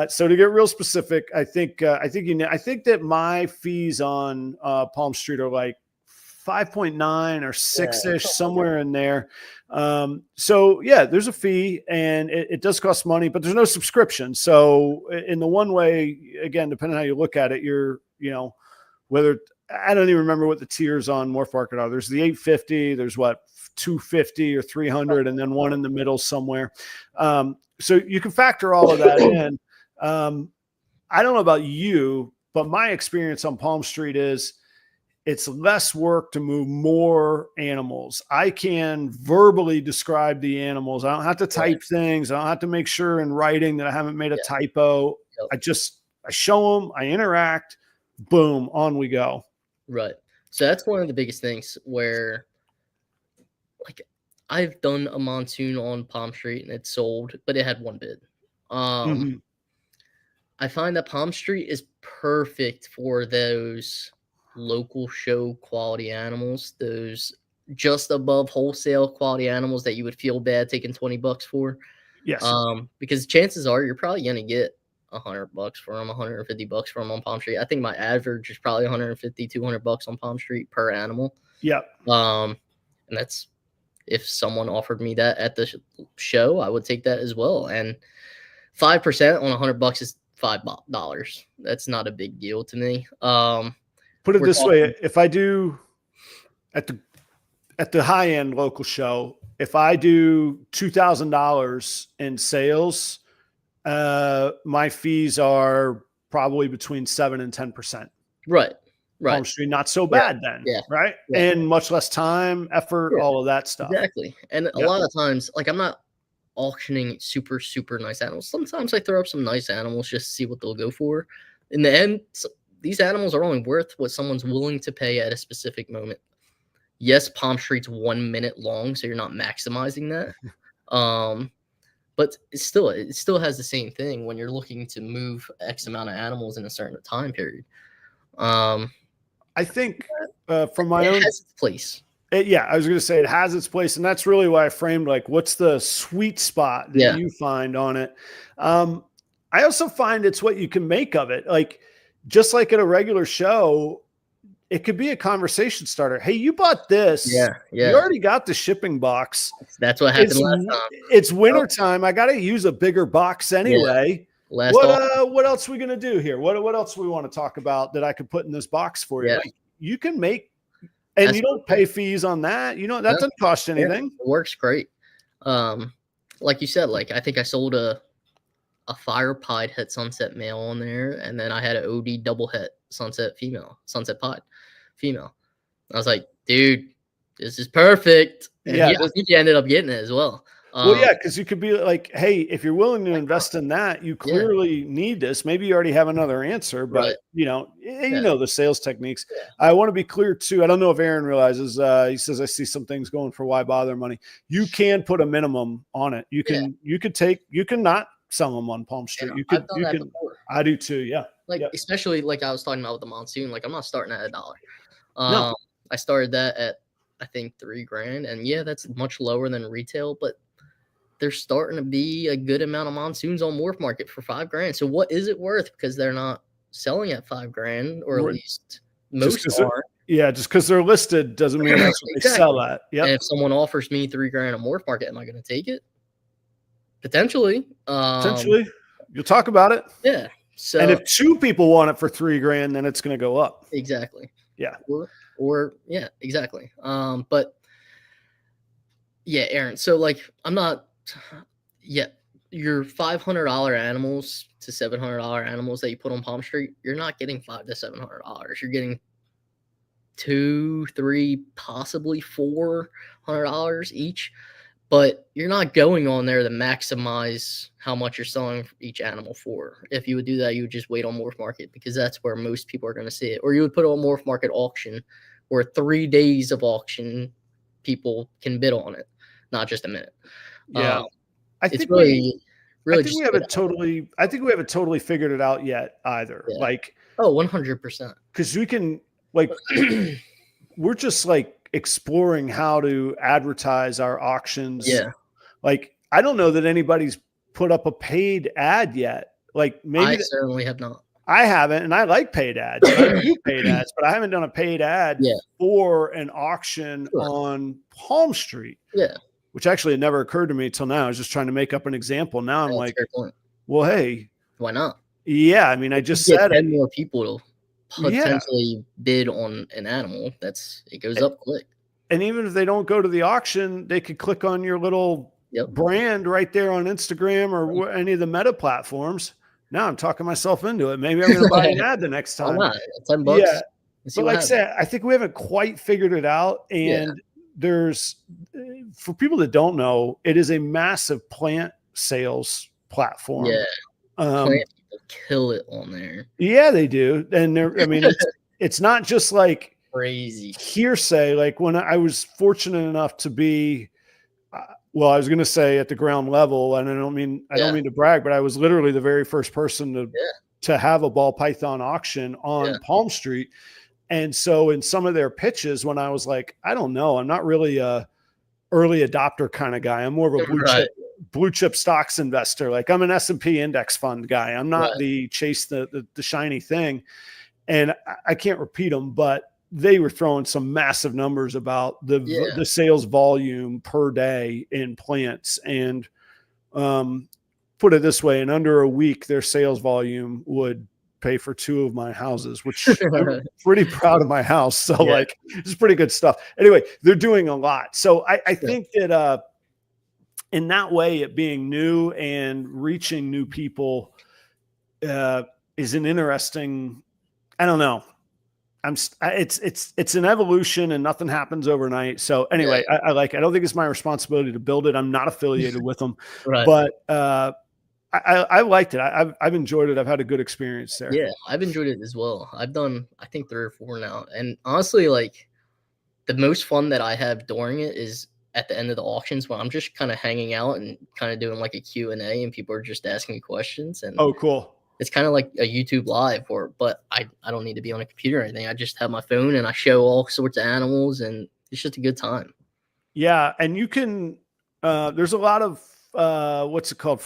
So to get real specific, I think that my fees on Palm Street are like 5.9 or 6-ish, somewhere in there. So yeah, there's a fee and it does cost money, but there's no subscription. So in the one way, again, depending on how you look at it, whether I don't even remember what the tiers on MorphMarket are. There's the 850, there's what 250 or 300, and then one in the middle somewhere. So you can factor all of that in. I don't know about you, but my experience on Palm Street is it's less work to move more animals. I can verbally describe the animals. I don't have to type things. I don't have to make sure in writing that I haven't made a typo. I show them, I interact, boom, on we go. Right. So that's one of the biggest things where, like, I've done a Monsoon on Palm Street and it sold, but it had one bid. I find that Palm Street is perfect for those local show quality animals, those just above wholesale quality animals that you would feel bad taking $20 for. Yes. Because chances are you're probably going to get $100 for them, $150 for them on Palm Street. I think my average is probably $150, $200 on Palm Street per animal. Yep. And that's, if someone offered me that at the show, I would take that as well. And 5% on $100 is $5. That's not a big deal to me. Put it this way: if I do at the high end local show, if I do $2,000 in sales, my fees are probably between 7 and 10%. Right. Palm Street, not so bad then. Yeah. Right. Yeah. And much less time, effort, all of that stuff. Exactly. And a lot of times, like, I'm not auctioning super, super nice animals. Sometimes I throw up some nice animals just to see what they'll go for. In the end, these animals are only worth what someone's willing to pay at a specific moment. Yes, Palm Street's 1 minute long, so you're not maximizing that. But it still has the same thing when you're looking to move X amount of animals in a certain time period. I think from my own place. I was going to say it has its place, and that's really why I framed like what's the sweet spot that you find on it. I also find it's what you can make of it. Like just like at a regular show, it could be a conversation starter. Hey, you bought this. Yeah. You already got the shipping box. That's what happened last time. It's winter time. I got to use a bigger box anyway. Yeah. What else are we going to do here? What else do we want to talk about that I could put in this box for you? Yeah. Like, you can make, and you don't pay fees on that. That doesn't cost anything. It works great. Like you said, like I think I sold a fire pied het sunset male on there, and then I had an OD double het sunset pied female. I was like, dude, this is perfect. And I think you ended up getting it as well. Because you could be like, hey, if you're willing to invest in that, you clearly need this. Maybe you already have another answer, but you know the sales techniques. Yeah. I want to be clear too. I don't know if Aaron realizes. He says I see some things going for why bother money. You can put a minimum on it. You can not sell them on Palm Street. Yeah, I've done that before. I do too. Yeah. Especially like I was talking about with the Monsoon. Like I'm not starting at $1. No. I started that at I think $3,000, and that's much lower than retail, but there's starting to be a good amount of Monsoons on MorphMarket for $5,000. So what is it worth? Because they're not selling at $5,000, or at least most are. Just because they're listed doesn't mean that's what they sell at. Yeah. And if someone offers me $3,000 on MorphMarket, am I going to take it? Potentially. You'll talk about it. Yeah. So, and if two people want it for $3,000, then it's going to go up. Exactly. Yeah. Or exactly. But yeah, Aaron. So like, I'm not. Yeah, your $500 animals to $700 animals that you put on Palm Street, you're not getting $500 to $700. You're getting $200, $300, possibly $400 each. but you're not going on there to maximize how much you're selling each animal for. If you would do that, you would just wait on MorphMarket, because that's where most people are going to see it. Or you would put it on MorphMarket auction, where 3 days of auction people can bid on it, not just a minute. Yeah. I It's think really I think just we haven't totally figured it out yet either. Yeah. Like, 100%. because we can, like, we're just like exploring how to advertise our auctions. Yeah. Like, I don't know that anybody's put up a paid ad yet. Like, maybe I certainly have not. I haven't, and I like paid ads. I do paid ads, but I haven't done a paid ad for an auction on Palm Street. Yeah. Which actually it never occurred to me till now. I was just trying to make up an example. Now I'm That's like, a fair point. well, hey, why not? Yeah, I mean, I just said 10 more people to potentially bid on an animal. It goes up quick. And even if they don't go to the auction, they could click on your little brand right there on Instagram or any of the Meta platforms. Now I'm talking myself into it. Maybe I'm going to buy an ad the next time. Why not? $10. Yeah, but like I said, I think we haven't quite figured it out. And there's, for people that don't know, it is a massive plant sales platform. Yeah, plant people kill it on there. Yeah, they do. And I mean, it's not just like crazy hearsay. Like when I was fortunate enough to be, well, I was going to say at the ground level, and I don't mean to brag, but I was literally the very first person to have a ball python auction on Palm Street. And so in some of their pitches, when I was like, I don't know, I'm not really a early adopter kind of guy. I'm more of a blue chip stocks investor. Like I'm an S&P index fund guy. I'm not the chase the shiny thing. And I can't repeat them, but they were throwing some massive numbers about the sales volume per day in plants. And put it this way, in under a week, their sales volume would pay for 2 of my houses, which I'm pretty proud of my house. So like, it's pretty good stuff. Anyway, they're doing a lot. So I think that in that way, it being new and reaching new people is an interesting, I don't know. It's an evolution and nothing happens overnight. So anyway, I like it. I don't think it's my responsibility to build it. I'm not affiliated with them, but I liked it. I've enjoyed it. I've had a good experience there. Yeah, I've enjoyed it as well. I've done, I think, 3 or 4 now. And honestly, like the most fun that I have during it is at the end of the auctions when I'm just kind of hanging out and kind of doing like a Q&A and people are just asking me questions. And oh, cool. It's kind of like a YouTube live, but I don't need to be on a computer or anything. I just have my phone and I show all sorts of animals and it's just a good time. Yeah. And you can, there's a lot of, what's it called?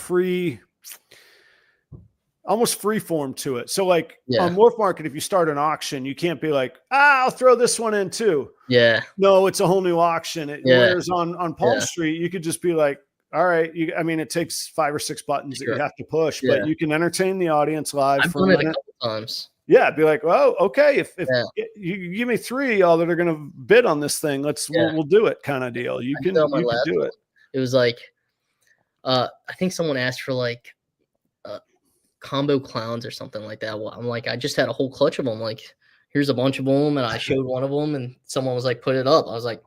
Almost free form to it. So like on MorphMarket, if you start an auction, you can't be like, I'll throw this one in too. Yeah. No, it's a whole new auction. Whereas on Palm Street, you could just be like, all right. I mean, it takes 5 or 6 buttons that you have to push, but you can entertain the audience live. I've done it a couple times. Yeah. Be like, oh, okay. If you give me 3 y'all that are going to bid on this thing, we'll do it kind of deal. You can do it. It was like, I think someone asked for like combo clowns or something like that. Well, I'm like, I just had a whole clutch of them. Like, here's a bunch of them. And I showed one of them and someone was like, put it up. I was like,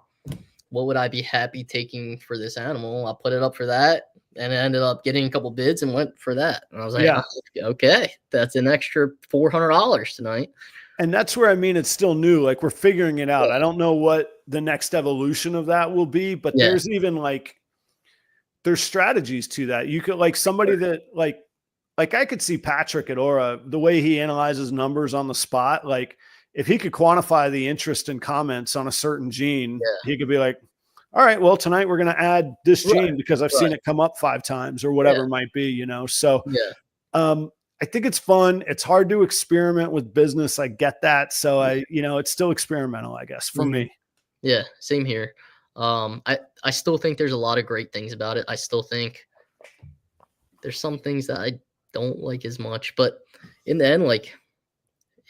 what would I be happy taking for this animal? I'll put it up for that. And I ended up getting a couple bids and went for that. And I was like, okay, that's an extra $400 tonight. And that's where, I mean, it's still new. Like we're figuring it out. I don't know what the next evolution of that will be, but there's even like, there's strategies to that. You could like somebody that like I could see Patrick at Aura, the way he analyzes numbers on the spot. Like if he could quantify the interest in comments on a certain gene, he could be like, all right, well, tonight we're going to add this gene because I've seen it come up 5 times or whatever it might be, you know? So I think it's fun. It's hard to experiment with business. I get that. So it's still experimental, I guess, for me. Yeah, same here. I still think there's a lot of great things about it. I still think there's some things that I don't like as much, but in the end, like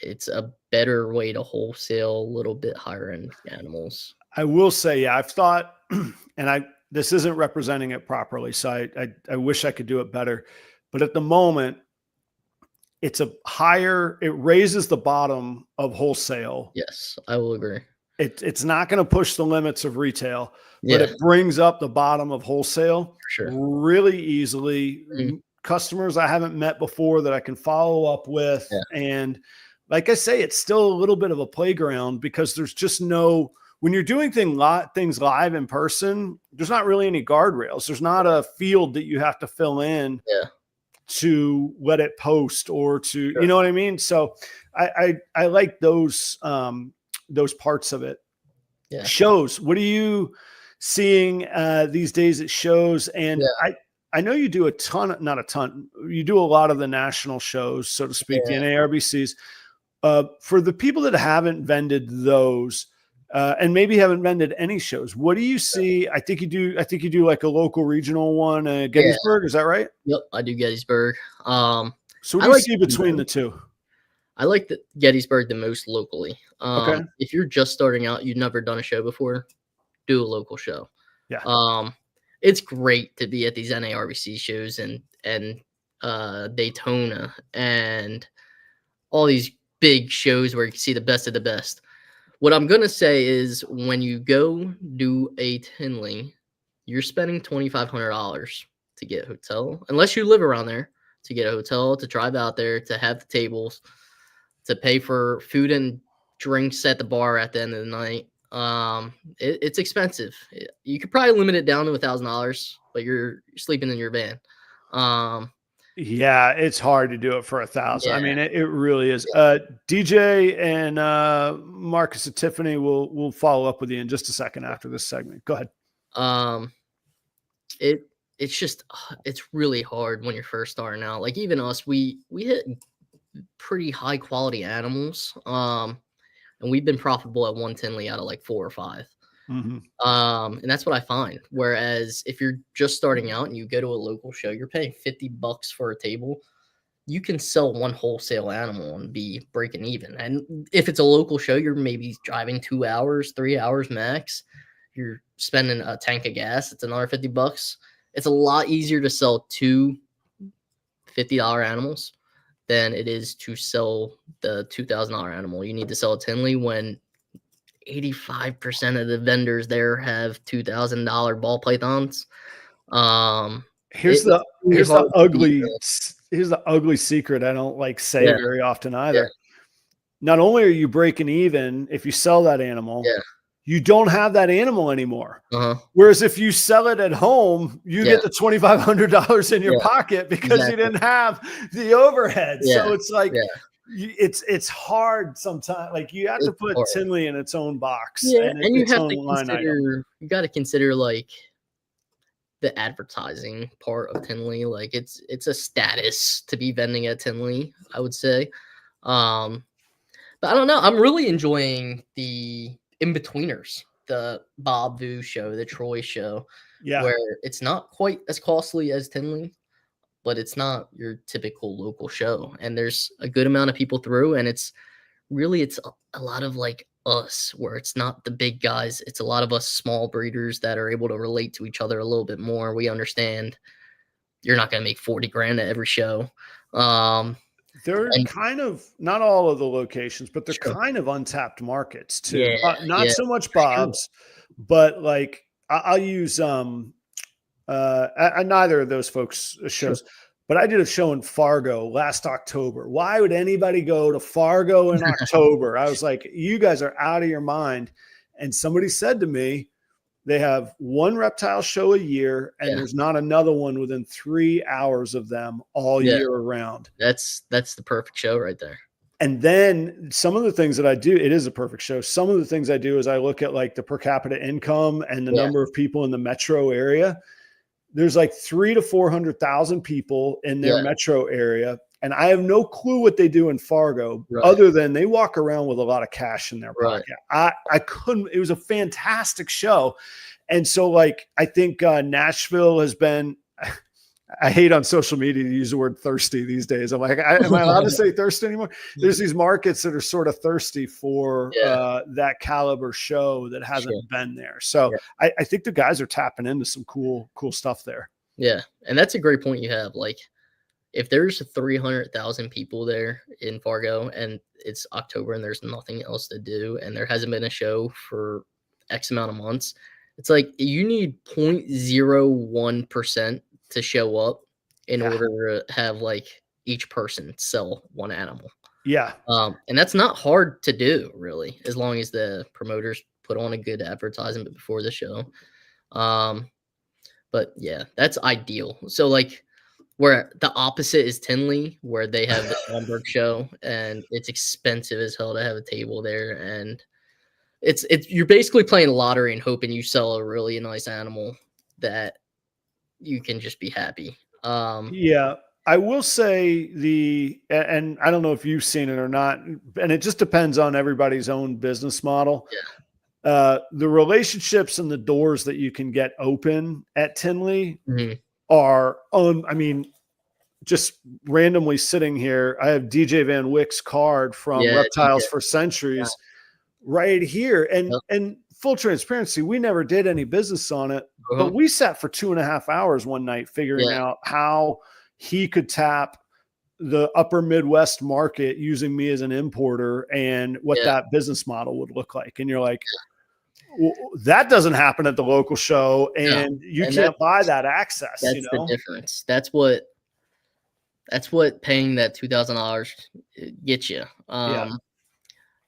it's a better way to wholesale a little bit higher end animals. I will say, I've thought, and this isn't representing it properly, so I wish I could do it better, but at the moment, it raises the bottom of wholesale. Yes, I will agree. It's not going to push the limits of retail, but Yeah, it brings up the bottom of wholesale for sure. really easily. Mhm. Customers I haven't met before that I can follow up with. Yeah. And like I say, it's still a little bit of a playground because there's just no, when you're doing things live in person, there's not really any guardrails. There's not a field that you have to fill in Yeah, to let it post or to, you sure. know what I mean? So I like those parts of it. Yeah, Shows. What are you seeing these days at shows? And yeah, I know you do a ton, not a ton, you do a lot of the national shows, so to speak, the yeah, NARBCs. For the people that haven't vended those, and maybe haven't vended any shows, what do you see? I think you do like a local regional one, yeah. Gettysburg. Is that right? Yep, I do Gettysburg. So what I do you like see between the two? I like the Gettysburg the most locally. Okay. If you're just starting out, you've never done a show before, do a local show. Yeah. It's great to be at these NARBC shows and Daytona and all these big shows where you can see the best of the best. What I'm gonna say is when you go do a Tinley, you're spending $2,500 to get a hotel, unless you live around there, to get a hotel, to drive out there, to have the tables, to pay for food and drinks at the bar at the end of the night. It's expensive. You could probably limit it down to $1,000, but you're sleeping in your van. Yeah, it's hard to do it for 1,000. I Yeah, mean, it really is. DJ and Marcus and Tiffany will follow up with you in just a second after this segment. Go ahead. um, it's just it's really hard when you're first starting out. Like even us, we hit pretty high quality animals. And we've been profitable at 110 out of like 4 or 5. Mm-hmm. And that's what I find. Whereas if you're just starting out and you go to a local show, you're paying $50 for a table. You can sell one wholesale animal and be breaking even. And if it's a local show, you're maybe driving 2 hours, 3 hours max. You're spending a tank of gas. It's another $50. It's a lot easier to sell two $50 animals than it is to sell the $2,000 animal. You need to sell a Tinley when 85% of the vendors there have $2,000 ball pythons. Here's It's the really hard to beat, here's the ugly secret I don't like say yeah, very often yeah, either. Not only are you breaking even if you sell that animal, yeah, you don't have that animal anymore. uh-huh, Whereas if you sell it at home, you yeah, get the $2,500 in your yeah, pocket because you exactly, didn't have the overhead. yeah, So it's like yeah, it's hard sometimes. Like you have to it's put hard. Tinley in its own box Yeah, and and you its have own to line item. you got to consider like the advertising part of Tinley. Like it's a status to be vending at Tinley, I would say. Um, But I don't know. I'm really enjoying the in-betweeners, the Bob Vu show, the Troy show, Yeah. where it's not quite as costly as Tinley, but it's not your typical local show. And there's a good amount of people through, and it's a lot of like us, where it's not the big guys. It's a lot of us small breeders that are able to relate to each other a little bit more. We understand you're not going to make 40 grand at every show. They're And kind of not all of the locations, but they're sure. kind of untapped markets too. Yeah, Not yeah, so much for sure. Bob's, but like I'll use neither of those folks Sure. shows, but I did a show in Fargo last October. Why would anybody go to Fargo in October? I was like, you guys are out of your mind. And somebody said to me, they have one reptile show a year, and Yeah. there's not another one within 3 hours of them all Yeah. year around. That's the perfect show right there. And then some of the things that I do, it is a perfect show. Some of the things I do is I look at like the per capita income and the Yeah. number of people in the metro area. There's like 300,000 to 400,000 people in their Yeah. metro area. And I have no clue what they do in Fargo Right. other than they walk around with a lot of cash in their Right. pocket. I couldn't, it was a fantastic show. And so like, I think Nashville has been, I hate on social media to use the word thirsty these days. I'm like, am I allowed to say thirsty anymore? There's these markets that are sort of thirsty for Yeah. that caliber show that hasn't Sure. been there. So Yeah. I think the guys are tapping into some cool stuff there. Yeah. And that's a great point you have. Like, if there's 300,000 people there in Fargo and it's October and there's nothing else to do and there hasn't been a show for X amount of months, it's like you need 0.01% to show up in order to have like each person sell one animal. Yeah. And that's not hard to do, really, as long as the promoters put on a good advertisement before the show. But yeah, that's ideal. So like where the opposite is Tinley, where they have the Schaumburg show and it's expensive as hell to have a table there. And it's you're basically playing lottery and hoping you sell a really nice animal that you can just be happy. Yeah. I will say and I don't know if you've seen it or not, and it just depends on everybody's own business model. Yeah. The relationships and the doors that you can get open at Tinley Mm-hmm. are I mean, just randomly sitting here, I have DJ Van Wyck's card from Reptiles for Centuries right here. And full transparency, we never did any business on it, but we sat for 2.5 hours one night figuring out how he could tap the upper Midwest market using me as an importer and what that business model would look like. And you're like, well, that doesn't happen at the local show, and you can't buy that access. That's the difference. That's what paying that $2,000 gets you.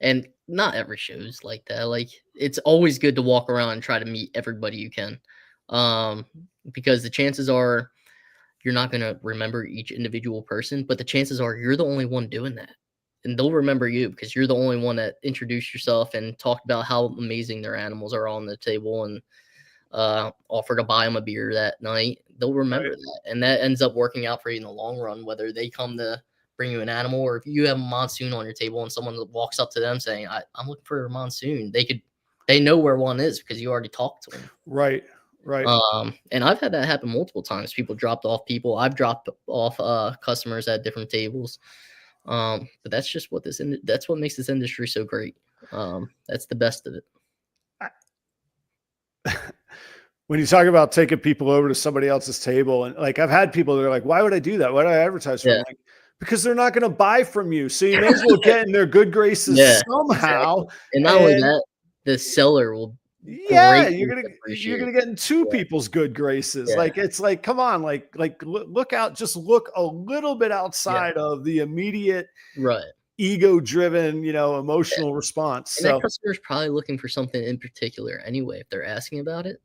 And not every show is like that. Like it's always good to walk around and try to meet everybody you can, because the chances are you're not going to remember each individual person, but the chances are you're the only one doing that. And they'll remember you because you're the only one that introduced yourself and talked about how amazing their animals are on the table and offer to buy them a beer that night. They'll remember that. And that ends up working out for you in the long run, whether they come to bring you an animal or if you have a Monsoon on your table and someone walks up to them saying, I'm looking for a Monsoon. They know where one is because you already talked to them. Right. Right. And I've had that happen multiple times. People dropped off people. I've dropped off customers at different tables. But that's just that's what makes this industry so great. That's the best of it. When you talk about taking people over to somebody else's table, and like I've had people that are like, why would I do that? Why do I advertise for them? Like, because they're not going to buy from you. So you may as well get in their good graces somehow. Exactly. And not only that, the seller will you're gonna get in two people's good graces. Like it's like, come on, like look out, just look a little bit outside of the immediate ego-driven, emotional response. And that customer's probably looking for something in particular anyway. If they're asking about it,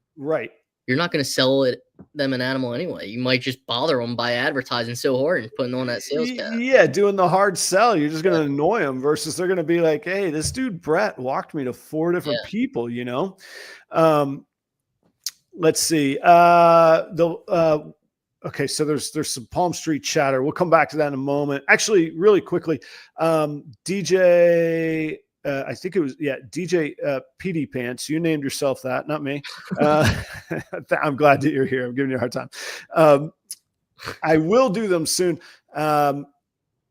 you're not going to sell them an animal anyway. You might just bother them by advertising so hard and putting on that sales cap. Yeah, doing the hard sell. You're just going to annoy them versus they're going to be like, hey, this dude Brett walked me to 4 different people, Let's see. Okay, so there's some Palm Street chatter. We'll come back to that in a moment. Actually, really quickly, DJ, I think it was, DJ PD Pants. You named yourself that, not me. I'm glad that you're here. I'm giving you a hard time. I will do them soon. The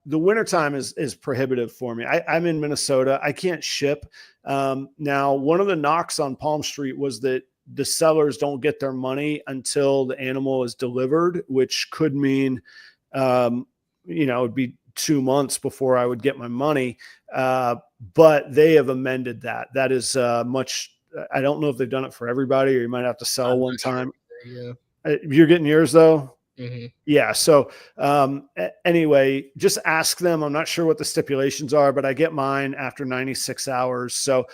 wintertime is prohibitive for me. I'm in Minnesota. I can't ship. Now, one of the knocks on Palm Street was that the sellers don't get their money until the animal is delivered, which could mean, it'd be 2 months before I would get my money. But they have amended that. That is much. I don't know if they've done it for everybody, or you might have to sell one time. You're getting yours though. Mm-hmm. Yeah. So anyway, just ask them. I'm not sure what the stipulations are, but I get mine after 96 hours. So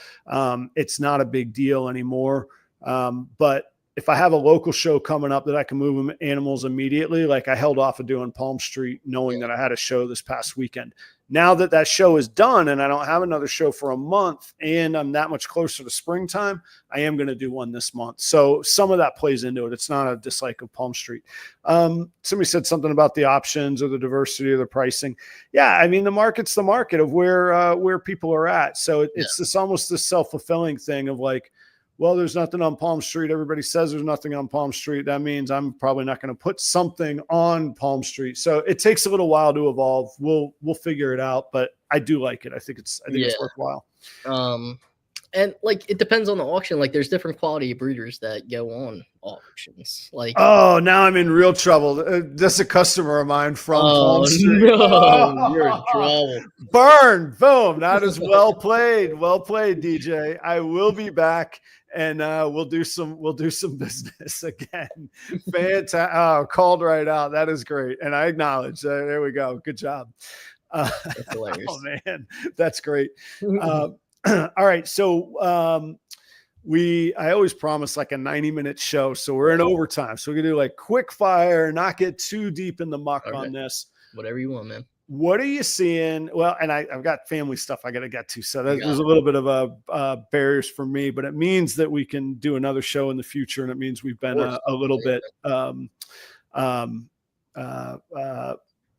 it's not a big deal anymore. But if I have a local show coming up that I can move animals immediately, like I held off of doing Palm Street knowing that I had a show this past weekend. Now that that show is done and I don't have another show for a month and I'm that much closer to springtime, I am going to do one this month. So some of that plays into it. It's not a dislike of Palm Street. Somebody said something about the options or the diversity or the pricing. Yeah. I mean, the market's the market of where people are at. So it's almost this self-fulfilling thing of like, well, there's nothing on Palm Street. Everybody says there's nothing on Palm Street. That means I'm probably not going to put something on Palm Street. So it takes a little while to evolve. We'll figure it out, but I do like it. I think it's worthwhile. And like it depends on the auction. Like there's different quality of breeders that go on auctions. Like Oh, now I'm in real trouble. That's a customer of mine from Palm oh Street. no, you're in trouble. Burn, boom. That is well played. Well played, DJ. I will be back and we'll do some business again. Fantastic. Oh, called right out. That is great. And I acknowledge. There we go. Good job. That's hilarious. Oh man, that's great. All right. So I always promise like a 90-minute show. So we're in overtime. So we're gonna do like quick fire, not get too deep in the muck on this. Whatever you want, man. What are you seeing? Well, and I've got family stuff I got to get to. So there's a little bit of barriers for me, but it means that we can do another show in the future. And it means we've been a little bit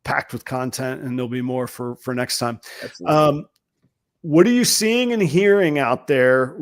packed with content, and there'll be more for next time. What are you seeing and hearing out there?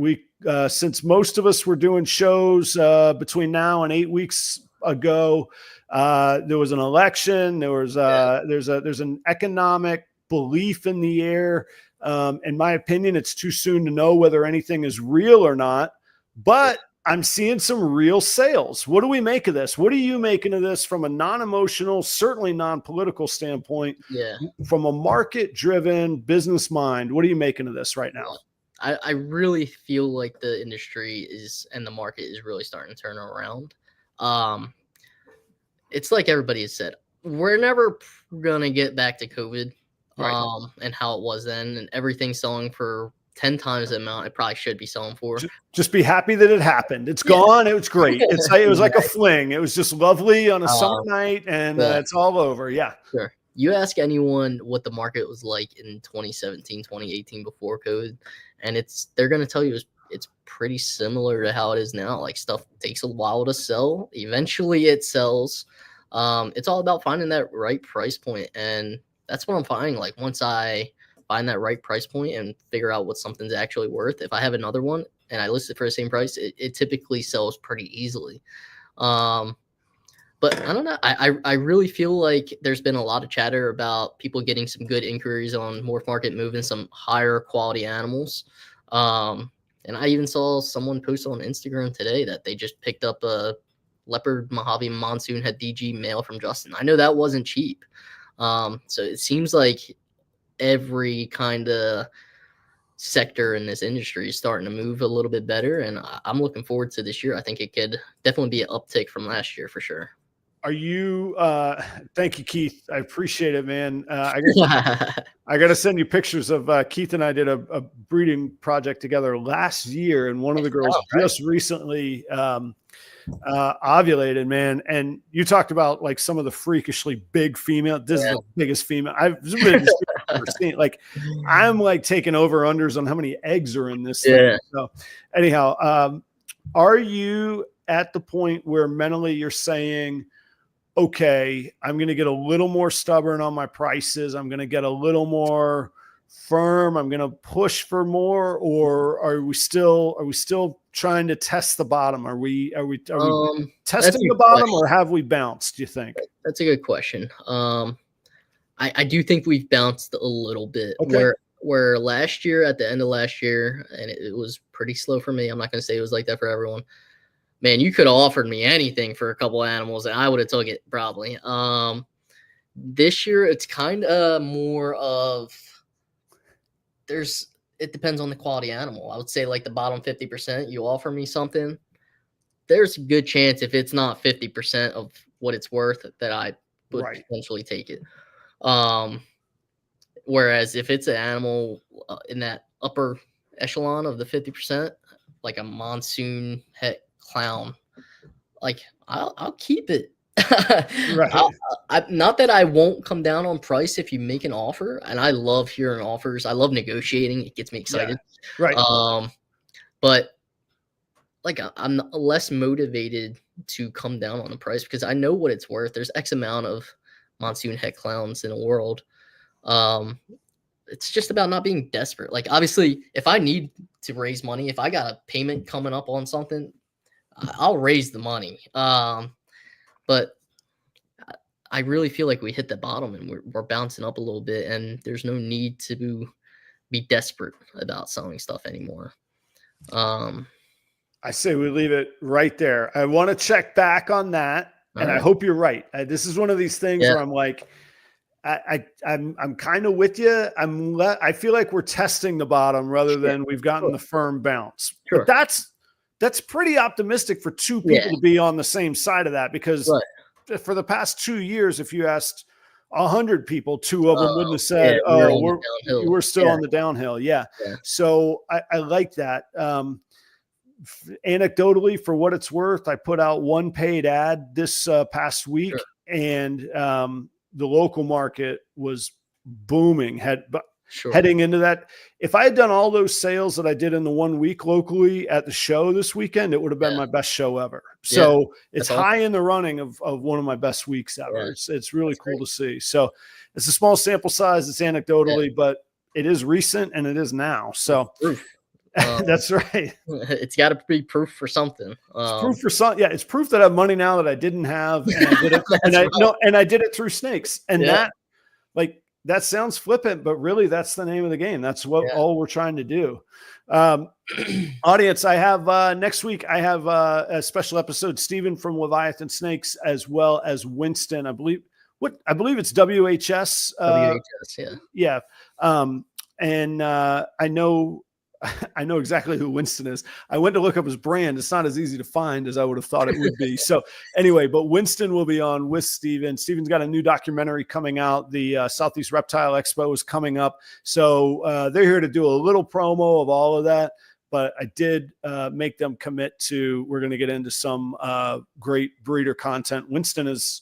Since most of us were doing shows between now and 8 weeks ago, there was an election. There's an economic belief in the air. In my opinion, it's too soon to know whether anything is real or not. But I'm seeing some real sales. What do we make of this? What are you making of this from a non-emotional, certainly non-political standpoint? Yeah. From a market-driven business mind, what are you making of this right now? I really feel like the industry and the market is really starting to turn around. It's like everybody has said, we're never gonna get back to COVID, and how it was then, and everything's selling for 10 times the amount it probably should be selling for. Just be happy that it happened. It's gone. It was great. It was like a fling. It was just lovely on a summer night, and it's all over. Yeah. Sure. You ask anyone what the market was like in 2017, 2018 before COVID, and they're going to tell you it's pretty similar to how it is now. Like stuff takes a while to sell. Eventually it sells. It's all about finding that right price point, and that's what I'm finding. Like once I find that right price point and figure out what something's actually worth, if I have another one and I list it for the same price, it typically sells pretty easily. But I don't know. I really feel like there's been a lot of chatter about people getting some good inquiries on MorphMarket, moving some higher quality animals. And I even saw someone post on Instagram today that they just picked up a leopard Mojave Monsoon head DG male from Justin. I know that wasn't cheap. So it seems like every kind of sector in this industry is starting to move a little bit better, and I'm looking forward to this year. I think it could definitely be an uptick from last year for sure. Are you thank you, Keith. I appreciate it, man. I got to send you pictures of Keith and I did a breeding project together last year, and one of the girls just recently ovulated, man. And you talked about like some of the freakishly big female. This is the biggest female I've ever seen. Like I'm like taking over unders on how many eggs are in this thing. So anyhow, are you at the point where mentally you're saying, okay, I'm going to get a little more stubborn on my prices, I'm going to get a little more firm, I'm going to push for more, or are we still trying to test the bottom? Are we testing the bottom, or have we bounced, do you think? That's a good question. I do think we've bounced a little bit. Where last year, at the end of last year, and it was pretty slow for me. I'm not going to say it was like that for everyone. Man, you could have offered me anything for a couple of animals and I would have took it probably. This year it's kind of more of it depends on the quality animal. I would say like the bottom 50%, you offer me something, there's a good chance if it's not 50% of what it's worth that I would potentially take it. Whereas if it's an animal in that upper echelon of the 50%, like a Monsoon het clown, like I'll keep it. Not that I won't come down on price if you make an offer, and I love hearing offers. I love negotiating. It gets me excited. But like I'm less motivated to come down on the price because I know what it's worth. There's X amount of Monsoon het clowns in the world. It's just about not being desperate. Like obviously if I need to raise money, if I got a payment coming up on something, I'll raise the money. But I really feel like we hit the bottom and we're bouncing up a little bit, and there's no need to be desperate about selling stuff anymore. I say we leave it right there. I want to check back on that, and I hope you're right. This is one of these things where I'm like, I'm kind of with you. I feel like we're testing the bottom rather than we've gotten the firm bounce. But that's pretty optimistic for two people to be on the same side of that, because for the past 2 years, if you asked 100 people, 2 of them wouldn't have said, we're still on the downhill. Yeah. So I like that. Anecdotally, for what it's worth, I put out 1 paid ad this past week, and the local market was booming. Heading into that, if I had done all those sales that I did in the 1 week locally at the show this weekend, it would have been my best show ever. So it's high in the running of one of my best weeks ever. It's really cool to see. So it's a small sample size. It's anecdotally, but it is recent and it is now. So that's right. It's got to be proof for something. It's proof for something. Yeah, it's proof that I have money now that I didn't have, and I did it. and I did it through snakes. And that sounds flippant, but really that's the name of the game. That's what all we're trying to do. Audience, I have next week. I have a special episode. Stephen from Leviathan Snakes, as well as Winston. I believe it's WHS. WHS, yeah. And I know exactly who Winston is. I went to look up his brand. It's not as easy to find as I would have thought it would be. So anyway, but Winston will be on with Steven. Steven's got a new documentary coming out. The Southeast Reptile Expo is coming up. So they're here to do a little promo of all of that. But I did make them commit to, we're going to get into some great breeder content. Winston is,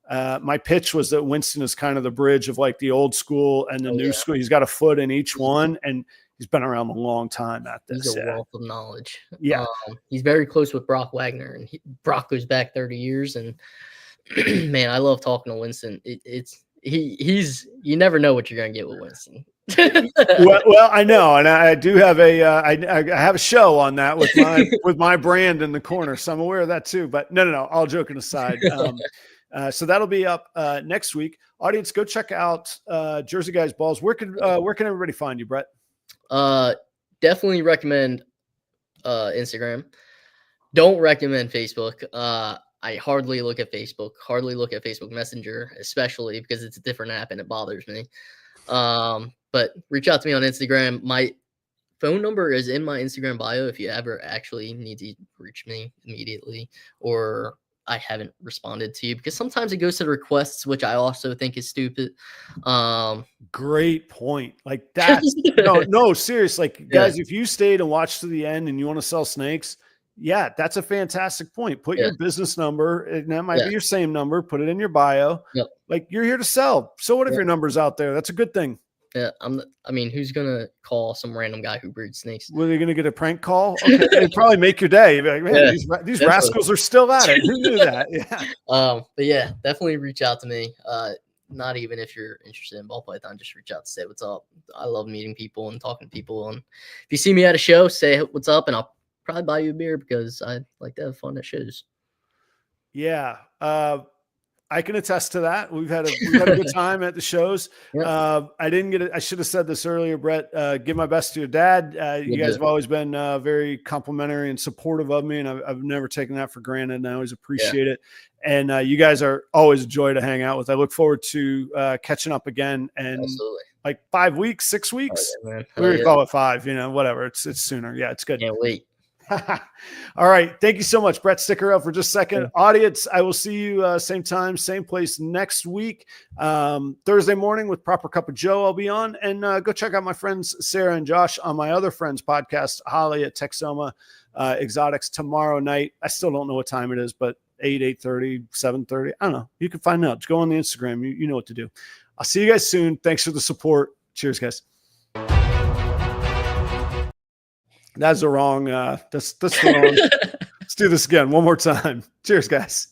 my pitch was that Winston is kind of the bridge of like the old school and the new school. He's got a foot in each one, and he's been around a long time at this. He's a wealth of knowledge. Yeah. He's very close with Brock Wagner, and Brock goes back 30 years. And man, I love talking to Winston. He's you never know what you're going to get with Winston. well, I know. And I do have I have a show on that with my brand in the corner. So I'm aware of that too, but no, all joking aside. So that'll be up next week. Audience, go check out Jersey Guys Balls. Where can everybody find you, Brett? Definitely recommend Instagram. Don't recommend Facebook. I hardly look at Facebook, hardly look at Facebook Messenger, especially because it's a different app and it bothers me. But reach out to me on Instagram. My phone number is in my Instagram bio if you ever actually need to reach me immediately, or I haven't responded to you, because sometimes it goes to the requests, which I also think is stupid. Great point. Like that. no, seriously, like, guys, if you stayed and watched to the end and you want to sell snakes, that's a fantastic point. Put your business number, and that might be your same number. Put it in your bio. Like, you're here to sell. So what if your number's out there? That's a good thing. Yeah, I mean, who's gonna call some random guy who breeds snakes? Were they gonna get a prank call? Okay, it'd probably make your day. You'd be like, man, these rascals are still at it. Who knew that? Yeah. But yeah, definitely reach out to me. Not even if you're interested in ball python, just reach out to say what's up. I love meeting people and talking to people. And if you see me at a show, say what's up, and I'll probably buy you a beer, because I like to have fun at shows. Yeah. I can attest to that. We've had a good time at the shows. I should have said this earlier, Brett. Give my best to your dad. You guys have always been very complimentary and supportive of me, and I've never taken that for granted, and I always appreciate it. And you guys are always a joy to hang out with. I look forward to catching up again. And like 5 weeks, 6 weeks. Oh, yeah, we're gonna call it 5. Whatever. It's sooner. Yeah, it's good. Can't wait. All right. Thank you so much, Brett. Stick around for just a second. Audience, I will see you same time, same place next week. Thursday morning with Proper Cup of Joe, I'll be on. And go check out my friends Sarah and Josh on my other friends' podcast, Holly at Texoma Exotics, tomorrow night. I still don't know what time it is, but 8:30, 7:30. I don't know. You can find out. Just go on the Instagram. You know what to do. I'll see you guys soon. Thanks for the support. Cheers, guys. That's the wrong. That's the wrong. Let's do this again one more time. Cheers, guys.